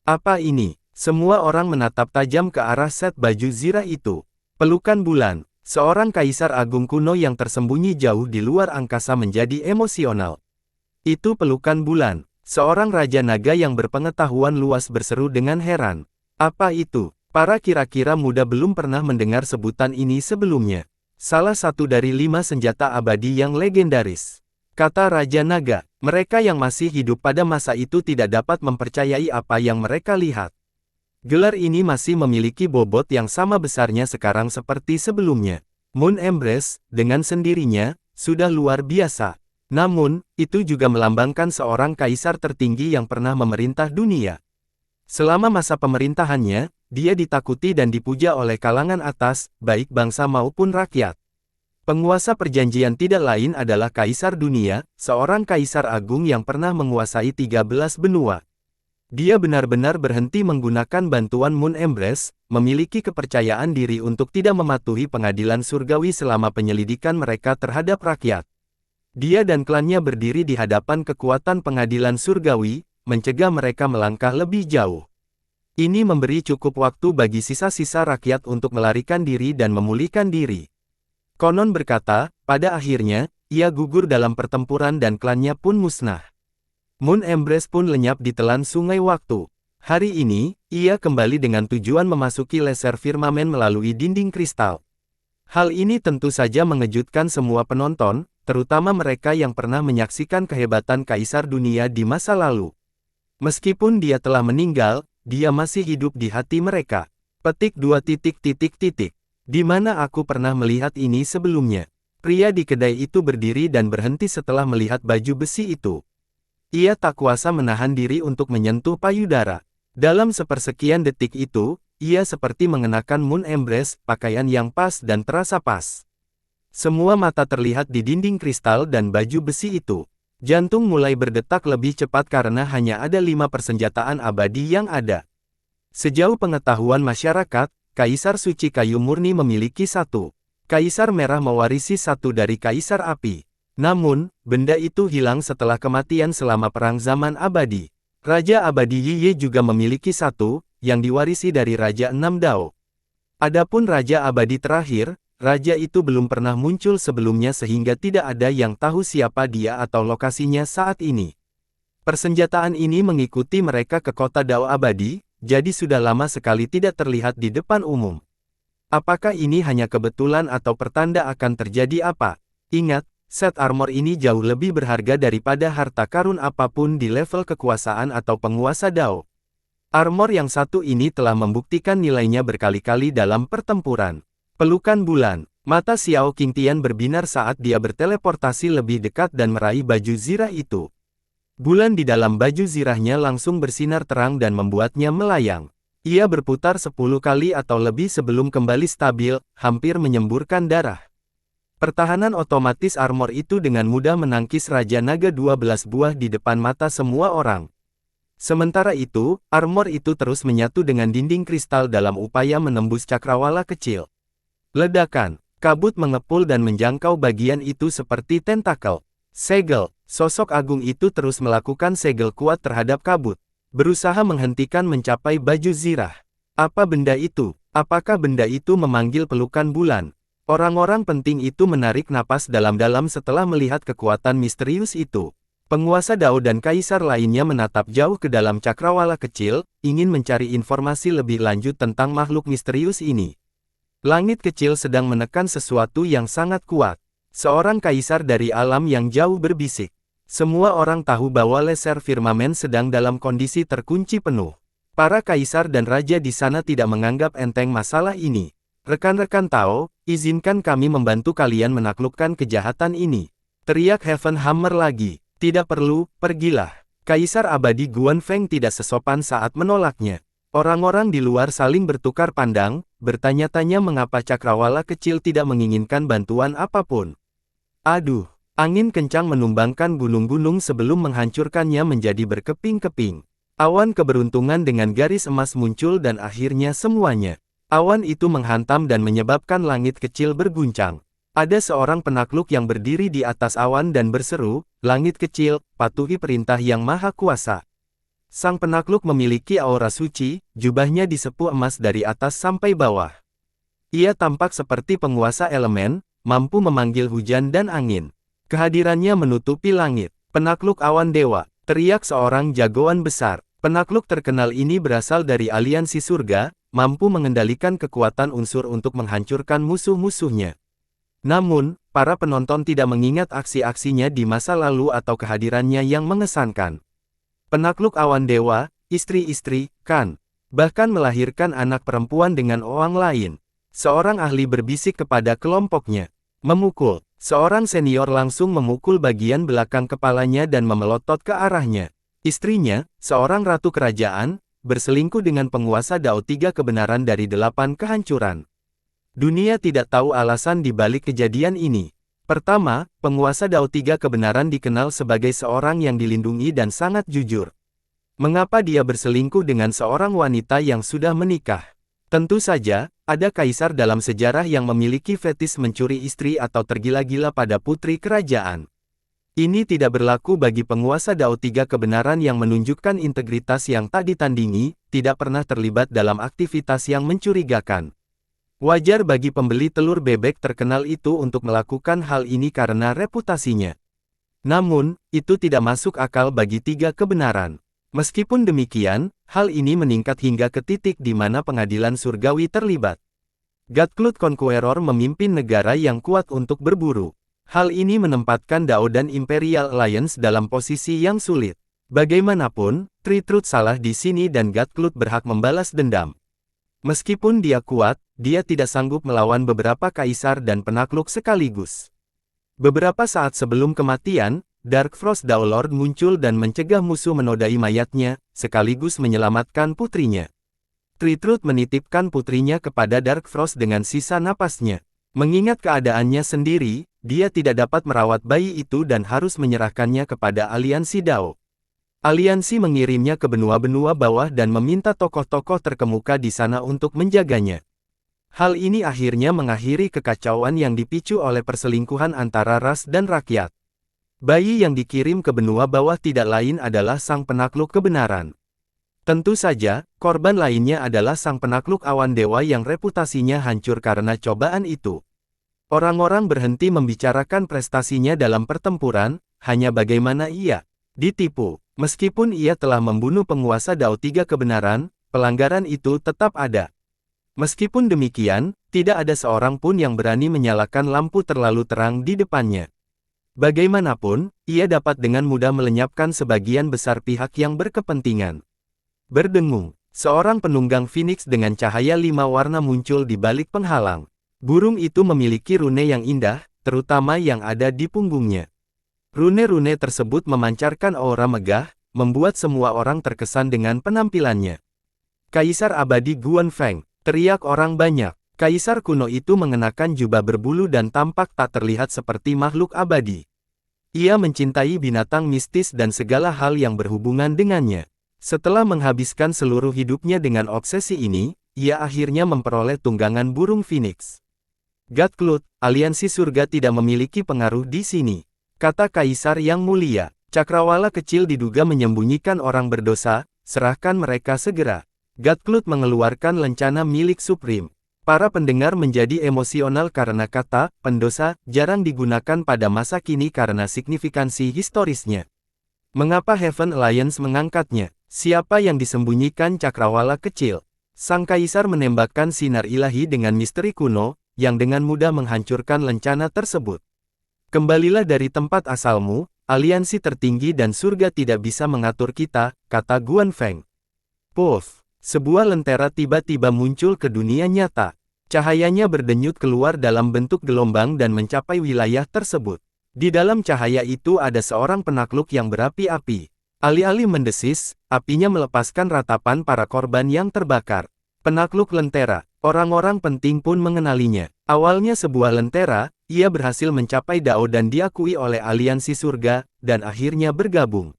Apa ini? Semua orang menatap tajam ke arah set baju zirah itu. Pelukan bulan, seorang kaisar agung kuno yang tersembunyi jauh di luar angkasa menjadi emosional. Itu pelukan bulan, seorang raja naga yang berpengetahuan luas berseru dengan heran. Apa itu? Para kira-kira muda belum pernah mendengar sebutan ini sebelumnya. Salah satu dari 5 senjata abadi yang legendaris. Kata Raja Naga, mereka yang masih hidup pada masa itu tidak dapat mempercayai apa yang mereka lihat. Gelar ini masih memiliki bobot yang sama besarnya sekarang seperti sebelumnya. Moon Embrace, dengan sendirinya, sudah luar biasa. Namun, itu juga melambangkan seorang kaisar tertinggi yang pernah memerintah dunia. Selama masa pemerintahannya, dia ditakuti dan dipuja oleh kalangan atas, baik bangsa maupun rakyat. Penguasa perjanjian tidak lain adalah Kaisar Dunia, seorang kaisar agung yang pernah menguasai 13 benua. Dia benar-benar berhenti menggunakan bantuan Moon Embrace, memiliki kepercayaan diri untuk tidak mematuhi pengadilan surgawi selama penyelidikan mereka terhadap rakyat. Dia dan klannya berdiri di hadapan kekuatan pengadilan surgawi, mencegah mereka melangkah lebih jauh. Ini memberi cukup waktu bagi sisa-sisa rakyat untuk melarikan diri dan memulihkan diri. Konon berkata, pada akhirnya, ia gugur dalam pertempuran dan klannya pun musnah. Moon Embrace pun lenyap di telan sungai waktu. Hari ini, ia kembali dengan tujuan memasuki laser firmamen melalui dinding kristal. Hal ini tentu saja mengejutkan semua penonton, terutama mereka yang pernah menyaksikan kehebatan Kaisar Dunia di masa lalu. Meskipun dia telah meninggal, dia masih hidup di hati mereka. Petik 2. Di mana aku pernah melihat ini sebelumnya? Pria di kedai itu berdiri dan berhenti setelah melihat baju besi itu. Ia tak kuasa menahan diri untuk menyentuh payudara. Dalam sepersekian detik itu, ia seperti mengenakan Moon Embrace, pakaian yang pas dan terasa pas. Semua mata terlihat di dinding kristal dan baju besi itu. Jantung mulai berdetak lebih cepat karena hanya ada 5 persenjataan abadi yang ada. Sejauh pengetahuan masyarakat, Kaisar Suci Kayu Murni memiliki 1. Kaisar Merah mewarisi 1 dari Kaisar Api. Namun, benda itu hilang setelah kematian selama Perang Zaman Abadi. Raja Abadi Yiye juga memiliki 1, yang diwarisi dari Raja 6 Dao. Adapun Raja Abadi terakhir, raja itu belum pernah muncul sebelumnya sehingga tidak ada yang tahu siapa dia atau lokasinya saat ini. Persenjataan ini mengikuti mereka ke kota Dao Abadi, jadi sudah lama sekali tidak terlihat di depan umum. Apakah ini hanya kebetulan atau pertanda akan terjadi apa? Ingat, set armor ini jauh lebih berharga daripada harta karun apapun di level kekuasaan atau penguasa Dao. Armor yang satu ini telah membuktikan nilainya berkali-kali dalam pertempuran. Pelukan bulan, mata Xiao Qingtian berbinar saat dia berteleportasi lebih dekat dan meraih baju zirah itu. Bulan di dalam baju zirahnya langsung bersinar terang dan membuatnya melayang. Ia berputar 10 kali atau lebih sebelum kembali stabil, hampir menyemburkan darah. Pertahanan otomatis armor itu dengan mudah menangkis Raja Naga 12 buah di depan mata semua orang. Sementara itu, armor itu terus menyatu dengan dinding kristal dalam upaya menembus cakrawala kecil. Ledakan, kabut mengepul dan menjangkau bagian itu seperti tentakel. Segel, sosok agung itu terus melakukan segel kuat terhadap kabut, berusaha menghentikan mencapai baju zirah. Apa benda itu? Apakah benda itu memanggil pelukan bulan? Orang-orang penting itu menarik napas dalam-dalam setelah melihat kekuatan misterius itu. Penguasa Dao dan kaisar lainnya menatap jauh ke dalam cakrawala kecil, ingin mencari informasi lebih lanjut tentang makhluk misterius ini. Langit kecil sedang menekan sesuatu yang sangat kuat. Seorang kaisar dari alam yang jauh berbisik. Semua orang tahu bahwa laser firmamen sedang dalam kondisi terkunci penuh. Para kaisar dan raja di sana tidak menganggap enteng masalah ini. Rekan-rekan Tao, izinkan kami membantu kalian menaklukkan kejahatan ini. Teriak Heaven Hammer lagi. Tidak perlu, pergilah. Kaisar abadi Guan Feng tidak sesopan saat menolaknya. Orang-orang di luar saling bertukar pandang, bertanya-tanya mengapa cakrawala kecil tidak menginginkan bantuan apapun. Aduh, angin kencang menumbangkan gunung-gunung sebelum menghancurkannya menjadi berkeping-keping. Awan keberuntungan dengan garis emas muncul dan akhirnya semuanya. Awan itu menghantam dan menyebabkan langit kecil berguncang. Ada seorang penakluk yang berdiri di atas awan dan berseru, "Langit kecil, patuhi perintah yang maha kuasa." Sang penakluk memiliki aura suci, jubahnya disepuh emas dari atas sampai bawah. Ia tampak seperti penguasa elemen, mampu memanggil hujan dan angin. Kehadirannya menutupi langit. Penakluk awan dewa, teriak seorang jagoan besar. Penakluk terkenal ini berasal dari aliansi surga, mampu mengendalikan kekuatan unsur untuk menghancurkan musuh-musuhnya. Namun, para penonton tidak mengingat aksi-aksinya di masa lalu atau kehadirannya yang mengesankan. Penakluk awan dewa, istri-istri, kan, bahkan melahirkan anak perempuan dengan orang lain. Seorang ahli berbisik kepada kelompoknya. Memukul. Seorang senior langsung memukul bagian belakang kepalanya dan memelotot ke arahnya. Istrinya, seorang ratu kerajaan, berselingkuh dengan penguasa Dao Tiga kebenaran dari 8 kehancuran. Dunia tidak tahu alasan di balik kejadian ini. Pertama, penguasa Dao Tiga kebenaran dikenal sebagai seorang yang dilindungi dan sangat jujur. Mengapa dia berselingkuh dengan seorang wanita yang sudah menikah? Tentu saja, ada kaisar dalam sejarah yang memiliki fetis mencuri istri atau tergila-gila pada putri kerajaan. Ini tidak berlaku bagi penguasa Dao Tiga kebenaran yang menunjukkan integritas yang tak ditandingi, tidak pernah terlibat dalam aktivitas yang mencurigakan. Wajar bagi pembeli telur bebek terkenal itu untuk melakukan hal ini karena reputasinya. Namun, itu tidak masuk akal bagi tiga kebenaran. Meskipun demikian, hal ini meningkat hingga ke titik di mana pengadilan surgawi terlibat. Godcloud Conqueror memimpin negara yang kuat untuk berburu. Hal ini menempatkan Dao dan Imperial Alliance dalam posisi yang sulit. Bagaimanapun, Tri-Truth salah di sini dan Godcloud berhak membalas dendam. Meskipun dia kuat, dia tidak sanggup melawan beberapa kaisar dan penakluk sekaligus. Beberapa saat sebelum kematian, Dark Frost Dao Lord muncul dan mencegah musuh menodai mayatnya, sekaligus menyelamatkan putrinya. Tri-Truth menitipkan putrinya kepada Dark Frost dengan sisa napasnya. Mengingat keadaannya sendiri, dia tidak dapat merawat bayi itu dan harus menyerahkannya kepada aliansi Dao. Aliansi mengirimnya ke benua-benua bawah dan meminta tokoh-tokoh terkemuka di sana untuk menjaganya. Hal ini akhirnya mengakhiri kekacauan yang dipicu oleh perselingkuhan antara ras dan rakyat. Bayi yang dikirim ke benua bawah tidak lain adalah sang penakluk kebenaran. Tentu saja, korban lainnya adalah sang penakluk awan dewa yang reputasinya hancur karena cobaan itu. Orang-orang berhenti membicarakan prestasinya dalam pertempuran, hanya bagaimana ia ditipu. Meskipun ia telah membunuh penguasa Dao Tiga kebenaran, pelanggaran itu tetap ada. Meskipun demikian, tidak ada seorang pun yang berani menyalakan lampu terlalu terang di depannya. Bagaimanapun, ia dapat dengan mudah melenyapkan sebagian besar pihak yang berkepentingan. Berdengung, seorang penunggang Phoenix dengan cahaya 5 warna muncul di balik penghalang. Burung itu memiliki rune yang indah, terutama yang ada di punggungnya. Rune-rune tersebut memancarkan aura megah, membuat semua orang terkesan dengan penampilannya. Kaisar abadi Guan Feng, teriak orang banyak. Kaisar kuno itu mengenakan jubah berbulu dan tampak tak terlihat seperti makhluk abadi. Ia mencintai binatang mistis dan segala hal yang berhubungan dengannya. Setelah menghabiskan seluruh hidupnya dengan obsesi ini, ia akhirnya memperoleh tunggangan burung Phoenix. Godcloud, aliansi surga tidak memiliki pengaruh di sini. Kata Kaisar yang mulia, cakrawala kecil diduga menyembunyikan orang berdosa, serahkan mereka segera. Godcloud mengeluarkan lencana milik Supreme. Para pendengar menjadi emosional karena kata pendosa jarang digunakan pada masa kini karena signifikansi historisnya. Mengapa Heaven Alliance mengangkatnya? Siapa yang disembunyikan cakrawala kecil? Sang kaisar menembakkan sinar ilahi dengan misteri kuno, yang dengan mudah menghancurkan lencana tersebut. Kembalilah dari tempat asalmu, aliansi tertinggi dan surga tidak bisa mengatur kita, kata Guan Feng. Puff, sebuah lentera tiba-tiba muncul ke dunia nyata. Cahayanya berdenyut keluar dalam bentuk gelombang dan mencapai wilayah tersebut. Di dalam cahaya itu ada seorang penakluk yang berapi-api. Alih-alih mendesis, apinya melepaskan ratapan para korban yang terbakar. Penakluk lentera, orang-orang penting pun mengenalinya. Awalnya sebuah lentera, ia berhasil mencapai Dao dan diakui oleh aliansi surga, dan akhirnya bergabung.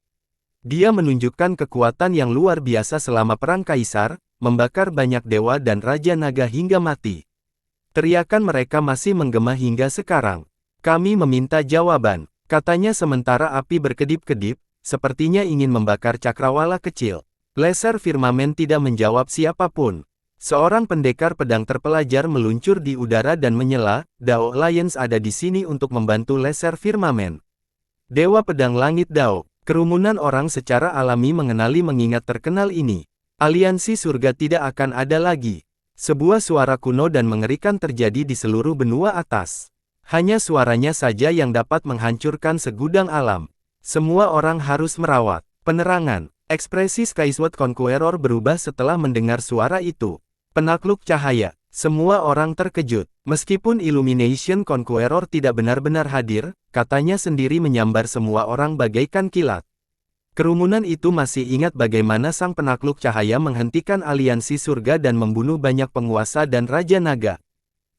Dia menunjukkan kekuatan yang luar biasa selama perang kaisar, membakar banyak dewa dan raja naga hingga mati. Teriakan mereka masih menggema hingga sekarang. Kami meminta jawaban, katanya sementara api berkedip-kedip, sepertinya ingin membakar cakrawala kecil. Laser firmamen tidak menjawab siapapun. Seorang pendekar pedang terpelajar meluncur di udara dan menyela, Dao Alliance ada di sini untuk membantu laser firmamen. Dewa Pedang Langit Dao, kerumunan orang secara alami mengenali mengingat terkenal ini. Aliansi surga tidak akan ada lagi. Sebuah suara kuno dan mengerikan terjadi di seluruh benua atas. Hanya suaranya saja yang dapat menghancurkan segudang alam. Semua orang harus merawat. Penerangan, ekspresi Skyward Conqueror berubah setelah mendengar suara itu. Penakluk cahaya, semua orang terkejut. Meskipun Illumination Conqueror tidak benar-benar hadir, katanya sendiri menyambar semua orang bagaikan kilat. Kerumunan itu masih ingat bagaimana sang penakluk cahaya menghentikan aliansi surga dan membunuh banyak penguasa dan raja naga.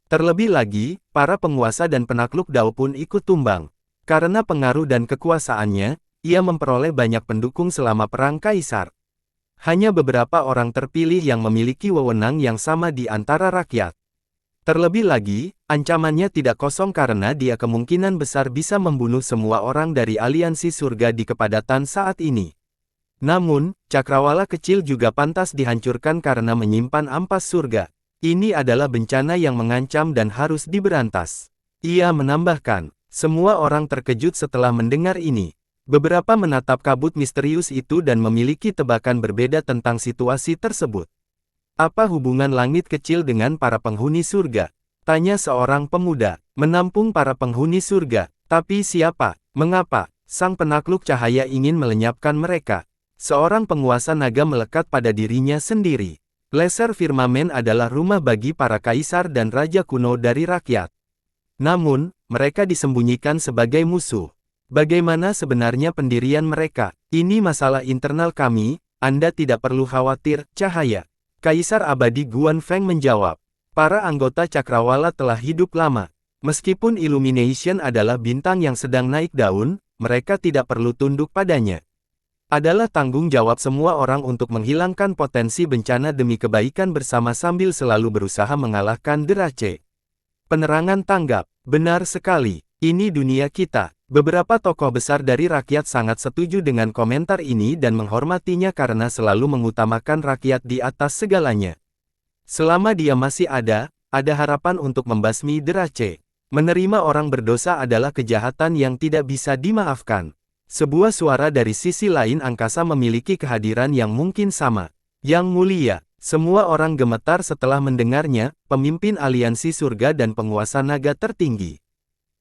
Terlebih lagi, para penguasa dan penakluk Dao pun ikut tumbang. Karena pengaruh dan kekuasaannya, ia memperoleh banyak pendukung selama perang kaisar. Hanya beberapa orang terpilih yang memiliki wewenang yang sama di antara rakyat. Terlebih lagi, ancamannya tidak kosong karena dia kemungkinan besar bisa membunuh semua orang dari aliansi surga di kepadatan saat ini. Namun, cakrawala kecil juga pantas dihancurkan karena menyimpan ampas surga. Ini adalah bencana yang mengancam dan harus diberantas. Ia menambahkan, semua orang terkejut setelah mendengar ini. Beberapa menatap kabut misterius itu dan memiliki tebakan berbeda tentang situasi tersebut. Apa hubungan langit kecil dengan para penghuni surga? Tanya seorang pemuda. Menampung para penghuni surga. Tapi siapa? Mengapa? Sang penakluk cahaya ingin melenyapkan mereka. Seorang penguasa naga melekat pada dirinya sendiri. Laser firmamen adalah rumah bagi para kaisar dan raja kuno dari rakyat. Namun, mereka disembunyikan sebagai musuh. Bagaimana sebenarnya pendirian mereka? Ini masalah internal kami, Anda tidak perlu khawatir, cahaya. Kaisar abadi Guan Feng menjawab. Para anggota cakrawala telah hidup lama. Meskipun Illumination adalah bintang yang sedang naik daun, mereka tidak perlu tunduk padanya. Adalah tanggung jawab semua orang untuk menghilangkan potensi bencana demi kebaikan bersama sambil selalu berusaha mengalahkan Derace. Penerangan tanggap. Benar sekali. Ini dunia kita. Beberapa tokoh besar dari rakyat sangat setuju dengan komentar ini dan menghormatinya karena selalu mengutamakan rakyat di atas segalanya. Selama dia masih ada harapan untuk membasmi Derace. Menerima orang berdosa adalah kejahatan yang tidak bisa dimaafkan. Sebuah suara dari sisi lain angkasa memiliki kehadiran yang mungkin sama. Yang mulia, semua orang gemetar setelah mendengarnya, pemimpin aliansi surga dan penguasa naga tertinggi.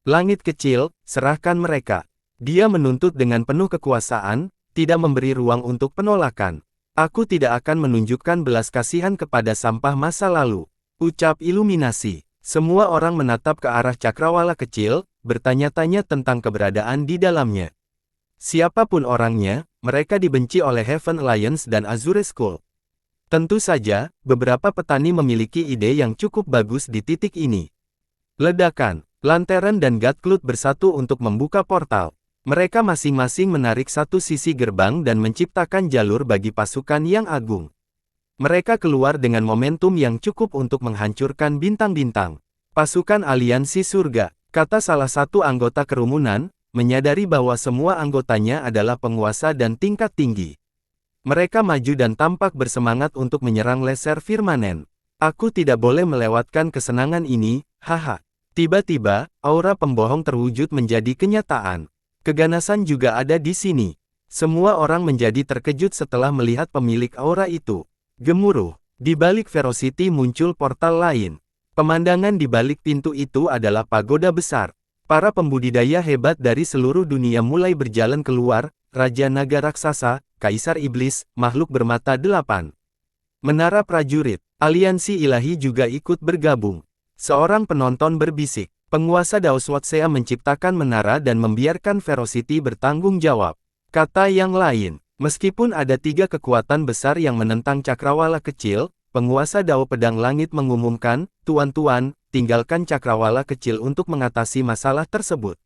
Langit kecil, serahkan mereka. Dia menuntut dengan penuh kekuasaan, tidak memberi ruang untuk penolakan. Aku tidak akan menunjukkan belas kasihan kepada sampah masa lalu. Ucap iluminasi. Semua orang menatap ke arah cakrawala kecil, bertanya-tanya tentang keberadaan di dalamnya. Siapapun orangnya, mereka dibenci oleh Heaven Alliance dan Azure School. Tentu saja, beberapa petani memiliki ide yang cukup bagus di titik ini. Ledakan. Lantern dan Godcloud bersatu untuk membuka portal. Mereka masing-masing menarik satu sisi gerbang dan menciptakan jalur bagi pasukan yang agung. Mereka keluar dengan momentum yang cukup untuk menghancurkan bintang-bintang. Pasukan aliansi surga, kata salah satu anggota kerumunan, menyadari bahwa semua anggotanya adalah penguasa dan tingkat tinggi. Mereka maju dan tampak bersemangat untuk menyerang laser firmanen. Aku tidak boleh melewatkan kesenangan ini, haha. Tiba-tiba, aura pembohong terwujud menjadi kenyataan. Keganasan juga ada di sini. Semua orang menjadi terkejut setelah melihat pemilik aura itu. Gemuruh. Di balik Velocity muncul portal lain. Pemandangan di balik pintu itu adalah pagoda besar. Para pembudidaya hebat dari seluruh dunia mulai berjalan keluar, Raja Naga Raksasa, Kaisar Iblis, makhluk bermata 8. Menara prajurit, aliansi ilahi juga ikut bergabung. Seorang penonton berbisik, penguasa Dao Swatsea menciptakan menara dan membiarkan Velocity bertanggung jawab. Kata yang lain, meskipun ada 3 kekuatan besar yang menentang cakrawala kecil, penguasa Dao Pedang Langit mengumumkan, "Tuan-tuan, tinggalkan cakrawala kecil untuk mengatasi masalah tersebut.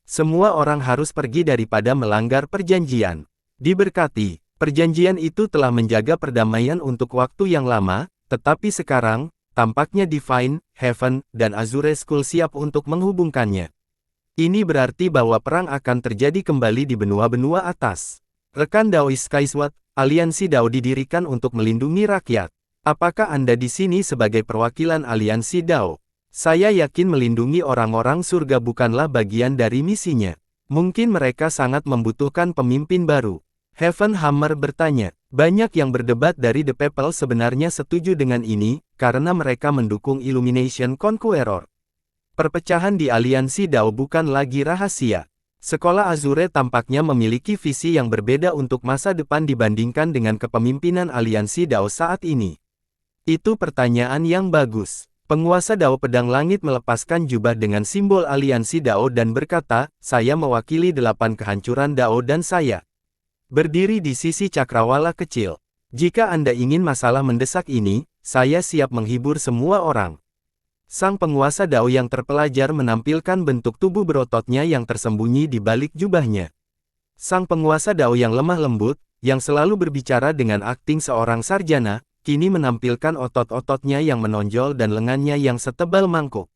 Semua orang harus pergi daripada melanggar perjanjian." Diberkati, perjanjian itu telah menjaga perdamaian untuk waktu yang lama, tetapi sekarang, tampaknya Divine, Heaven, dan Azure School siap untuk menghubungkannya. Ini berarti bahwa perang akan terjadi kembali di benua-benua atas. Rekan Daoist Skyward, aliansi Dao didirikan untuk melindungi rakyat. Apakah Anda di sini sebagai perwakilan aliansi Dao? Saya yakin melindungi orang-orang surga bukanlah bagian dari misinya. Mungkin mereka sangat membutuhkan pemimpin baru. Heaven Hammer bertanya. Banyak yang berdebat dari The People sebenarnya setuju dengan ini, karena mereka mendukung Illumination Conqueror. Perpecahan di aliansi Dao bukan lagi rahasia. Sekolah Azure tampaknya memiliki visi yang berbeda untuk masa depan dibandingkan dengan kepemimpinan aliansi Dao saat ini. Itu pertanyaan yang bagus. Penguasa Dao Pedang Langit melepaskan jubah dengan simbol aliansi Dao dan berkata, "Saya mewakili 8 kehancuran Dao dan saya berdiri di sisi cakrawala kecil. Jika Anda ingin masalah mendesak ini, saya siap menghibur semua orang." Sang penguasa Dao yang terpelajar menampilkan bentuk tubuh berototnya yang tersembunyi di balik jubahnya. Sang penguasa Dao yang lemah lembut, yang selalu berbicara dengan akting seorang sarjana, kini menampilkan otot-ototnya yang menonjol dan lengannya yang setebal mangkuk.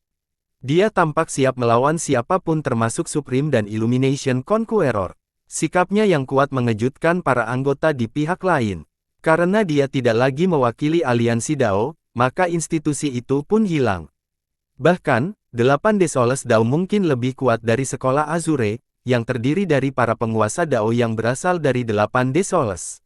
Dia tampak siap melawan siapapun termasuk Supreme dan Illumination Conqueror. Sikapnya yang kuat mengejutkan para anggota di pihak lain. Karena dia tidak lagi mewakili aliansi Dao, maka institusi itu pun hilang. Bahkan, 8 Desoles Dao mungkin lebih kuat dari sekolah Azure, yang terdiri dari para penguasa Dao yang berasal dari 8 Desoles.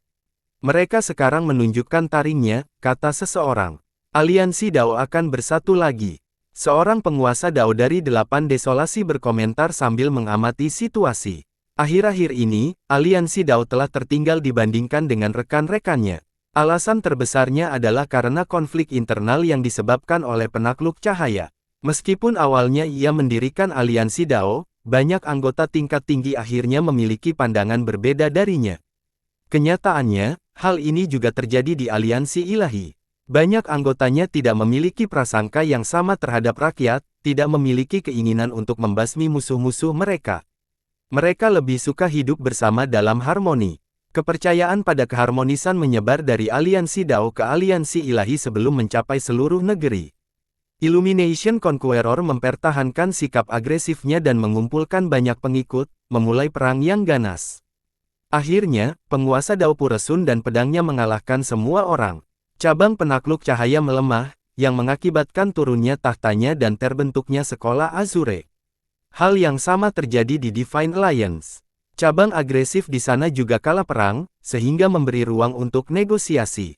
Mereka sekarang menunjukkan taringnya, kata seseorang. Aliansi Dao akan bersatu lagi. Seorang penguasa Dao dari 8 Desolasi berkomentar sambil mengamati situasi. Akhir-akhir ini, aliansi Dao telah tertinggal dibandingkan dengan rekan-rekannya. Alasan terbesarnya adalah karena konflik internal yang disebabkan oleh penakluk cahaya. Meskipun awalnya ia mendirikan aliansi Dao, banyak anggota tingkat tinggi akhirnya memiliki pandangan berbeda darinya. Kenyataannya, hal ini juga terjadi di aliansi ilahi. Banyak anggotanya tidak memiliki prasangka yang sama terhadap rakyat, tidak memiliki keinginan untuk membasmi musuh-musuh mereka. Mereka lebih suka hidup bersama dalam harmoni. Kepercayaan pada keharmonisan menyebar dari aliansi Dao ke aliansi ilahi sebelum mencapai seluruh negeri. Illumination Conqueror mempertahankan sikap agresifnya dan mengumpulkan banyak pengikut, memulai perang yang ganas. Akhirnya, penguasa Dao Puresun dan pedangnya mengalahkan semua orang. Cabang penakluk cahaya melemah, yang mengakibatkan turunnya tahtanya dan terbentuknya sekolah Azure. Hal yang sama terjadi di Divine Alliance. Cabang agresif di sana juga kalah perang, sehingga memberi ruang untuk negosiasi.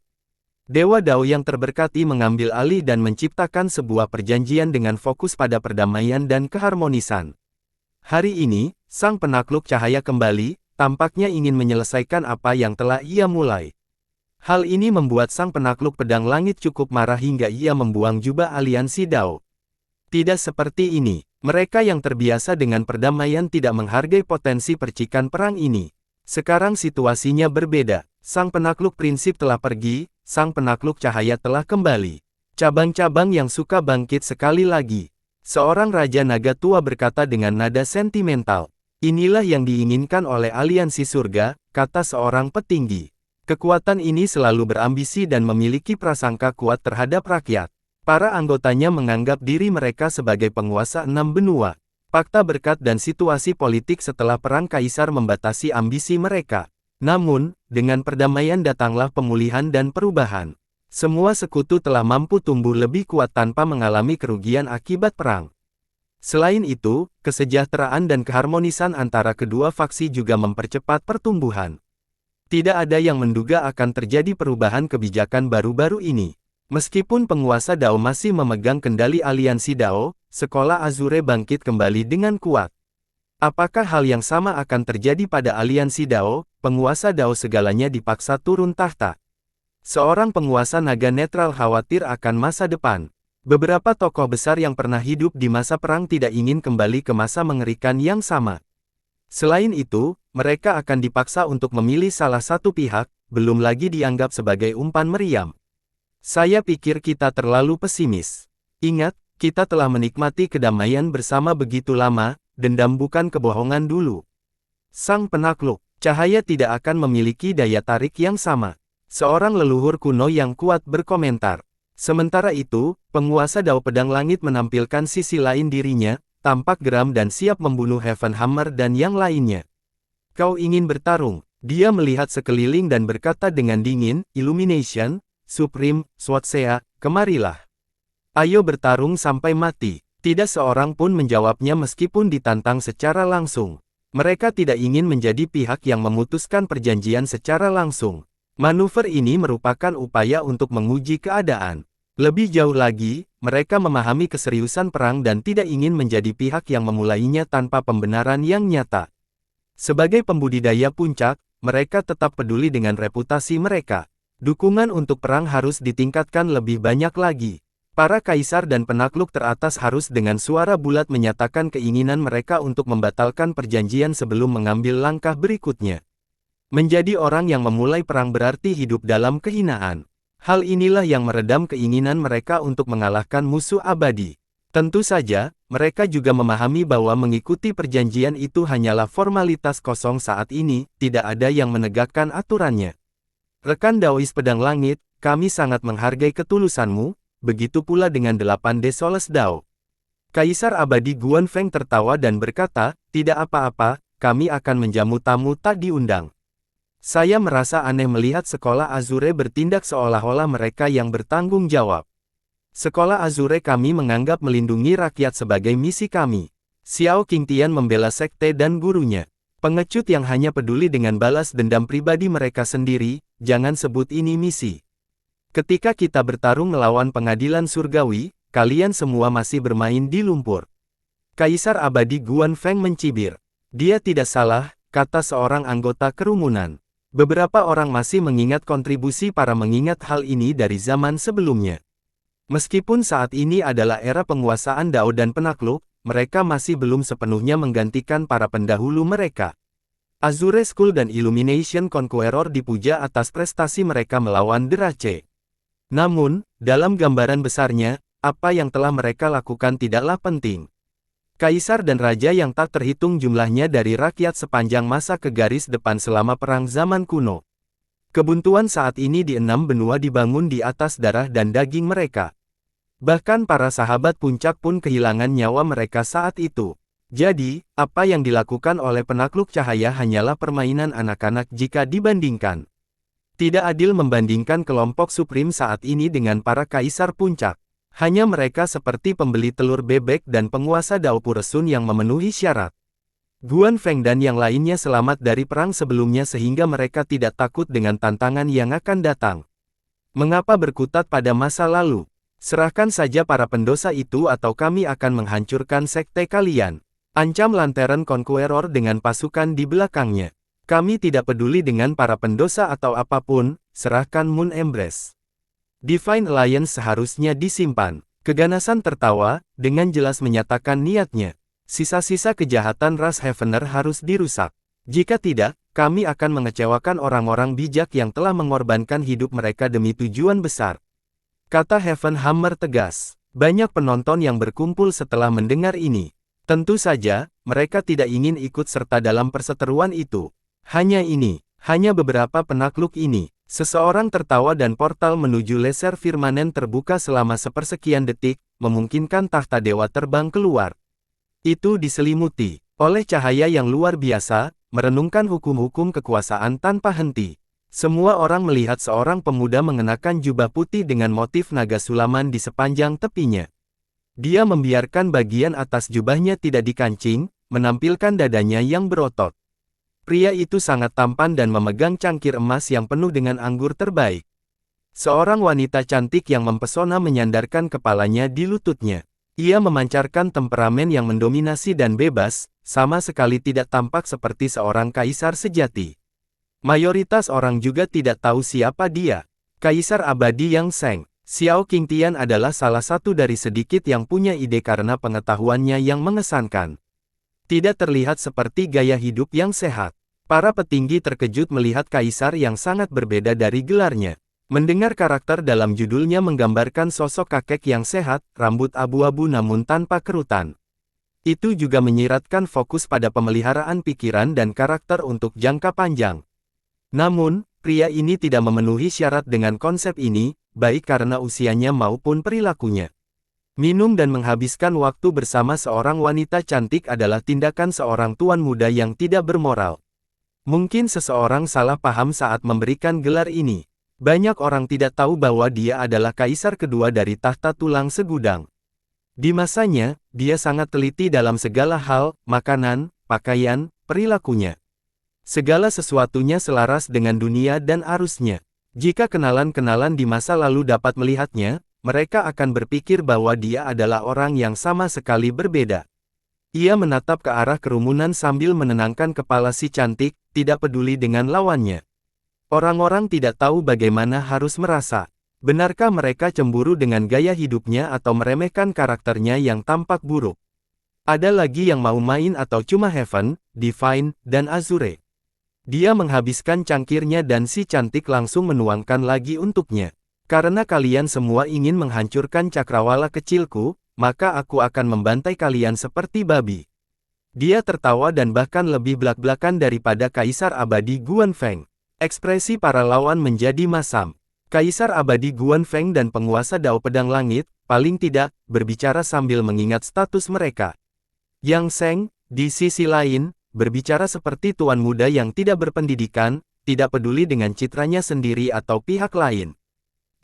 Dewa Dao yang terberkati mengambil alih dan menciptakan sebuah perjanjian dengan fokus pada perdamaian dan keharmonisan. Hari ini, sang penakluk cahaya kembali, tampaknya ingin menyelesaikan apa yang telah ia mulai. Hal ini membuat sang penakluk pedang langit cukup marah hingga ia membuang jubah aliansi Dao. Tidak seperti ini, mereka yang terbiasa dengan perdamaian tidak menghargai potensi percikan perang ini. Sekarang situasinya berbeda, sang penakluk prinsip telah pergi, sang penakluk cahaya telah kembali. Cabang-cabang yang suka bangkit sekali lagi. Seorang Raja Naga tua berkata dengan nada sentimental. Inilah yang diinginkan oleh aliansi surga, kata seorang petinggi. Kekuatan ini selalu berambisi dan memiliki prasangka kuat terhadap rakyat. Para anggotanya menganggap diri mereka sebagai penguasa 6 benua. Fakta berkat dan situasi politik setelah perang kaisar membatasi ambisi mereka. Namun, dengan perdamaian datanglah pemulihan dan perubahan. Semua sekutu telah mampu tumbuh lebih kuat tanpa mengalami kerugian akibat perang. Selain itu, kesejahteraan dan keharmonisan antara kedua faksi juga mempercepat pertumbuhan. Tidak ada yang menduga akan terjadi perubahan kebijakan baru-baru ini. Meskipun penguasa Dao masih memegang kendali aliansi Dao, sekolah Azure bangkit kembali dengan kuat. Apakah hal yang sama akan terjadi pada aliansi Dao? Penguasa Dao segalanya dipaksa turun tahta. Seorang penguasa naga netral khawatir akan masa depan. Beberapa tokoh besar yang pernah hidup di masa perang tidak ingin kembali ke masa mengerikan yang sama. Selain itu, mereka akan dipaksa untuk memilih salah satu pihak, belum lagi dianggap sebagai umpan meriam. Saya pikir kita terlalu pesimis. Ingat, kita telah menikmati kedamaian bersama begitu lama, dendam bukan kebohongan dulu. Sang penakluk, cahaya tidak akan memiliki daya tarik yang sama. Seorang leluhur kuno yang kuat berkomentar. Sementara itu, penguasa Dao Pedang Langit menampilkan sisi lain dirinya, tampak geram dan siap membunuh Heaven Hammer dan yang lainnya. Kau ingin bertarung? Dia melihat sekeliling dan berkata dengan dingin, Illumination, Supreme, Swatsea, kemarilah. Ayo bertarung sampai mati. Tidak seorang pun menjawabnya meskipun ditantang secara langsung. Mereka tidak ingin menjadi pihak yang memutuskan perjanjian secara langsung. Manuver ini merupakan upaya untuk menguji keadaan. Lebih jauh lagi, mereka memahami keseriusan perang dan tidak ingin menjadi pihak yang memulainya tanpa pembenaran yang nyata. Sebagai pembudidaya puncak, mereka tetap peduli dengan reputasi mereka. Dukungan untuk perang harus ditingkatkan lebih banyak lagi. Para kaisar dan penakluk teratas harus dengan suara bulat menyatakan keinginan mereka untuk membatalkan perjanjian sebelum mengambil langkah berikutnya. Menjadi orang yang memulai perang berarti hidup dalam kehinaan. Hal inilah yang meredam keinginan mereka untuk mengalahkan musuh abadi. Tentu saja, mereka juga memahami bahwa mengikuti perjanjian itu hanyalah formalitas kosong saat ini, tidak ada yang menegakkan aturannya. Rekan Daois Pedang Langit, kami sangat menghargai ketulusanmu, begitu pula dengan 8 Desoles Dao. Kaisar abadi Guan Feng tertawa dan berkata, tidak apa-apa, kami akan menjamu tamu tak diundang. Saya merasa aneh melihat sekolah Azure bertindak seolah-olah mereka yang bertanggung jawab. Sekolah Azure kami menganggap melindungi rakyat sebagai misi kami. Xiao Qingtian membela sekte dan gurunya. Pengecut yang hanya peduli dengan balas dendam pribadi mereka sendiri, jangan sebut ini misi. Ketika kita bertarung melawan pengadilan surgawi, kalian semua masih bermain di lumpur. Kaisar abadi Guan Feng mencibir. Dia tidak salah, kata seorang anggota kerumunan. Beberapa orang masih mengingat kontribusi para mengingat hal ini dari zaman sebelumnya. Meskipun saat ini adalah era penguasaan Dao dan penakluk, mereka masih belum sepenuhnya menggantikan para pendahulu mereka. Azure School dan Illumination Conqueror dipuja atas prestasi mereka melawan Derace. Namun, dalam gambaran besarnya, apa yang telah mereka lakukan tidaklah penting. Kaisar dan raja yang tak terhitung jumlahnya dari rakyat sepanjang masa ke garis depan selama perang zaman kuno. Kebuntuan saat ini di 6 benua dibangun di atas darah dan daging mereka. Bahkan para sahabat puncak pun kehilangan nyawa mereka saat itu. Jadi, apa yang dilakukan oleh penakluk cahaya hanyalah permainan anak-anak jika dibandingkan. Tidak adil membandingkan kelompok Supreme saat ini dengan para kaisar puncak. Hanya mereka seperti pembeli telur bebek dan penguasa Dao Puresun yang memenuhi syarat. Guan Feng dan yang lainnya selamat dari perang sebelumnya sehingga mereka tidak takut dengan tantangan yang akan datang. Mengapa berkutat pada masa lalu? Serahkan saja para pendosa itu atau kami akan menghancurkan sekte kalian. Ancam Lantern Conqueror dengan pasukan di belakangnya. Kami tidak peduli dengan para pendosa atau apapun, serahkan Moon Embrace. Divine Alliance seharusnya disimpan. Keganasan tertawa, dengan jelas menyatakan niatnya. Sisa-sisa kejahatan ras Heavener harus dirusak. Jika tidak, kami akan mengecewakan orang-orang bijak yang telah mengorbankan hidup mereka demi tujuan besar. Kata Heaven Hammer tegas. Banyak penonton yang berkumpul setelah mendengar ini. Tentu saja, mereka tidak ingin ikut serta dalam perseteruan itu. Hanya beberapa penakluk ini. Seseorang tertawa dan portal menuju laser firmanen terbuka selama sepersekian detik, memungkinkan tahta dewa terbang keluar. Itu diselimuti oleh cahaya yang luar biasa, merenungkan hukum-hukum kekuasaan tanpa henti. Semua orang melihat seorang pemuda mengenakan jubah putih dengan motif naga sulaman di sepanjang tepinya. Dia membiarkan bagian atas jubahnya tidak dikancing, menampilkan dadanya yang berotot. Pria itu sangat tampan dan memegang cangkir emas yang penuh dengan anggur terbaik. Seorang wanita cantik yang mempesona menyandarkan kepalanya di lututnya. Ia memancarkan temperamen yang mendominasi dan bebas, sama sekali tidak tampak seperti seorang kaisar sejati. Mayoritas orang juga tidak tahu siapa dia. Kaisar abadi Yang Seng. Xiao Qingtian adalah salah satu dari sedikit yang punya ide karena pengetahuannya yang mengesankan. Tidak terlihat seperti gaya hidup yang sehat. Para petinggi terkejut melihat kaisar yang sangat berbeda dari gelarnya. Mendengar karakter dalam judulnya menggambarkan sosok kakek yang sehat, rambut abu-abu namun tanpa kerutan. Itu juga menyiratkan fokus pada pemeliharaan pikiran dan karakter untuk jangka panjang. Namun, pria ini tidak memenuhi syarat dengan konsep ini, baik karena usianya maupun perilakunya. Minum dan menghabiskan waktu bersama seorang wanita cantik adalah tindakan seorang tuan muda yang tidak bermoral. Mungkin seseorang salah paham saat memberikan gelar ini. Banyak orang tidak tahu bahwa dia adalah kaisar kedua dari tahta tulang segudang. Di masanya, dia sangat teliti dalam segala hal, makanan, pakaian, perilakunya. Segala sesuatunya selaras dengan dunia dan arusnya. Jika kenalan-kenalan di masa lalu dapat melihatnya, mereka akan berpikir bahwa dia adalah orang yang sama sekali berbeda. Ia menatap ke arah kerumunan sambil menenangkan kepala si cantik, tidak peduli dengan lawannya. Orang-orang tidak tahu bagaimana harus merasa. Benarkah mereka cemburu dengan gaya hidupnya atau meremehkan karakternya yang tampak buruk? Ada lagi yang mau main atau cuma Heaven, Divine, dan Azure? Dia menghabiskan cangkirnya dan si cantik langsung menuangkan lagi untuknya. Karena kalian semua ingin menghancurkan cakrawala kecilku, maka aku akan membantai kalian seperti babi. Dia tertawa dan bahkan lebih belak-belakan daripada Kaisar Abadi Guanfeng. Ekspresi para lawan menjadi masam. Kaisar Abadi Guanfeng dan penguasa Dao Pedang Langit, paling tidak, berbicara sambil mengingat status mereka. Yang Seng, di sisi lain, berbicara seperti tuan muda yang tidak berpendidikan, tidak peduli dengan citranya sendiri atau pihak lain.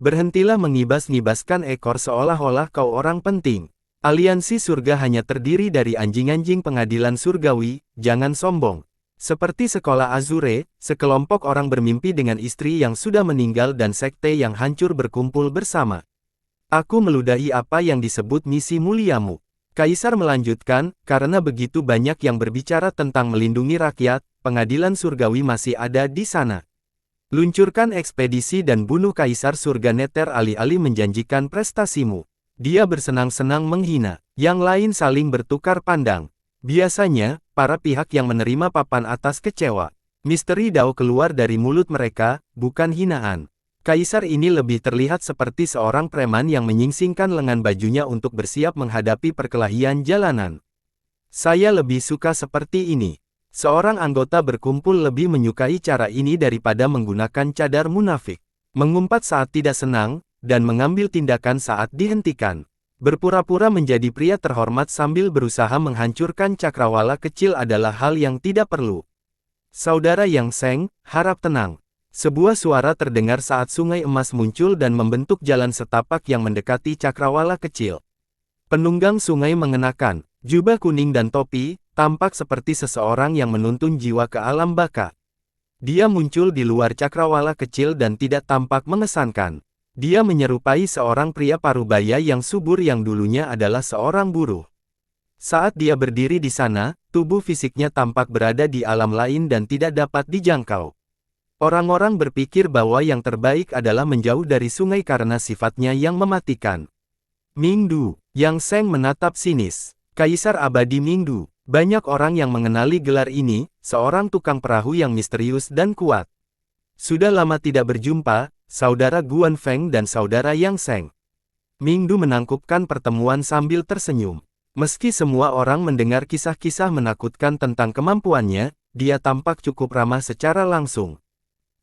Berhentilah mengibas-ngibaskan ekor seolah-olah kau orang penting. Aliansi surga hanya terdiri dari anjing-anjing pengadilan surgawi, jangan sombong. Seperti sekolah Azure, sekelompok orang bermimpi dengan istri yang sudah meninggal dan sekte yang hancur berkumpul bersama. Aku meludahi apa yang disebut misi muliamu. Kaisar melanjutkan, karena begitu banyak yang berbicara tentang melindungi rakyat, pengadilan surgawi masih ada di sana. Luncurkan ekspedisi dan bunuh Kaisar Surga Nether alih-alih menjanjikan prestasimu. Dia bersenang-senang menghina. Yang lain saling bertukar pandang. Biasanya, para pihak yang menerima papan atas kecewa. Misteri Dao keluar dari mulut mereka, bukan hinaan. Kaisar ini lebih terlihat seperti seorang preman yang menyingsingkan lengan bajunya untuk bersiap menghadapi perkelahian jalanan. Saya lebih suka seperti ini. Seorang anggota berkumpul lebih menyukai cara ini daripada menggunakan cadar munafik. Mengumpat saat tidak senang, dan mengambil tindakan saat dihentikan. Berpura-pura menjadi pria terhormat sambil berusaha menghancurkan cakrawala kecil adalah hal yang tidak perlu. Saudara Yang Seng, harap tenang. Sebuah suara terdengar saat sungai emas muncul dan membentuk jalan setapak yang mendekati cakrawala kecil. Penunggang sungai mengenakan jubah kuning dan topi, tampak seperti seseorang yang menuntun jiwa ke alam baka. Dia muncul di luar cakrawala kecil dan tidak tampak mengesankan. Dia menyerupai seorang pria parubaya yang subur yang dulunya adalah seorang buruh. Saat dia berdiri di sana, tubuh fisiknya tampak berada di alam lain dan tidak dapat dijangkau. Orang-orang berpikir bahwa yang terbaik adalah menjauh dari sungai karena sifatnya yang mematikan. Mingdu, Yang Seng menatap sinis. Kaisar Abadi Mingdu. Banyak orang yang mengenali gelar ini, seorang tukang perahu yang misterius dan kuat. Sudah lama tidak berjumpa, Saudara Guanfeng dan Saudara Yang Seng. Mingdu menangkupkan pertemuan sambil tersenyum. Meski semua orang mendengar kisah-kisah menakutkan tentang kemampuannya, dia tampak cukup ramah secara langsung.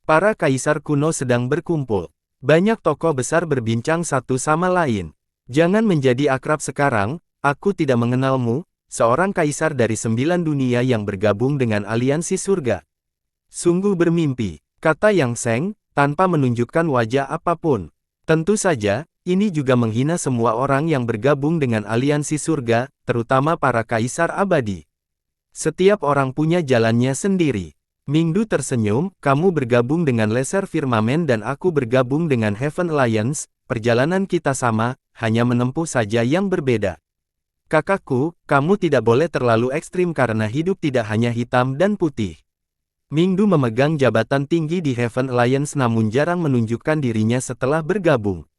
Para kaisar kuno sedang berkumpul. Banyak tokoh besar berbincang satu sama lain. Jangan menjadi akrab sekarang, aku tidak mengenalmu, seorang kaisar dari 9 dunia yang bergabung dengan aliansi surga. Sungguh bermimpi, kata Yang Seng, tanpa menunjukkan wajah apapun. Tentu saja, ini juga menghina semua orang yang bergabung dengan aliansi surga, terutama para kaisar abadi. Setiap orang punya jalannya sendiri. Mingdu tersenyum, kamu bergabung dengan Laser Firmament dan aku bergabung dengan Heaven Alliance, perjalanan kita sama, hanya menempuh saja yang berbeda. Kakakku, kamu tidak boleh terlalu ekstrim karena hidup tidak hanya hitam dan putih. Mingdu memegang jabatan tinggi di Heaven Alliance namun jarang menunjukkan dirinya setelah bergabung.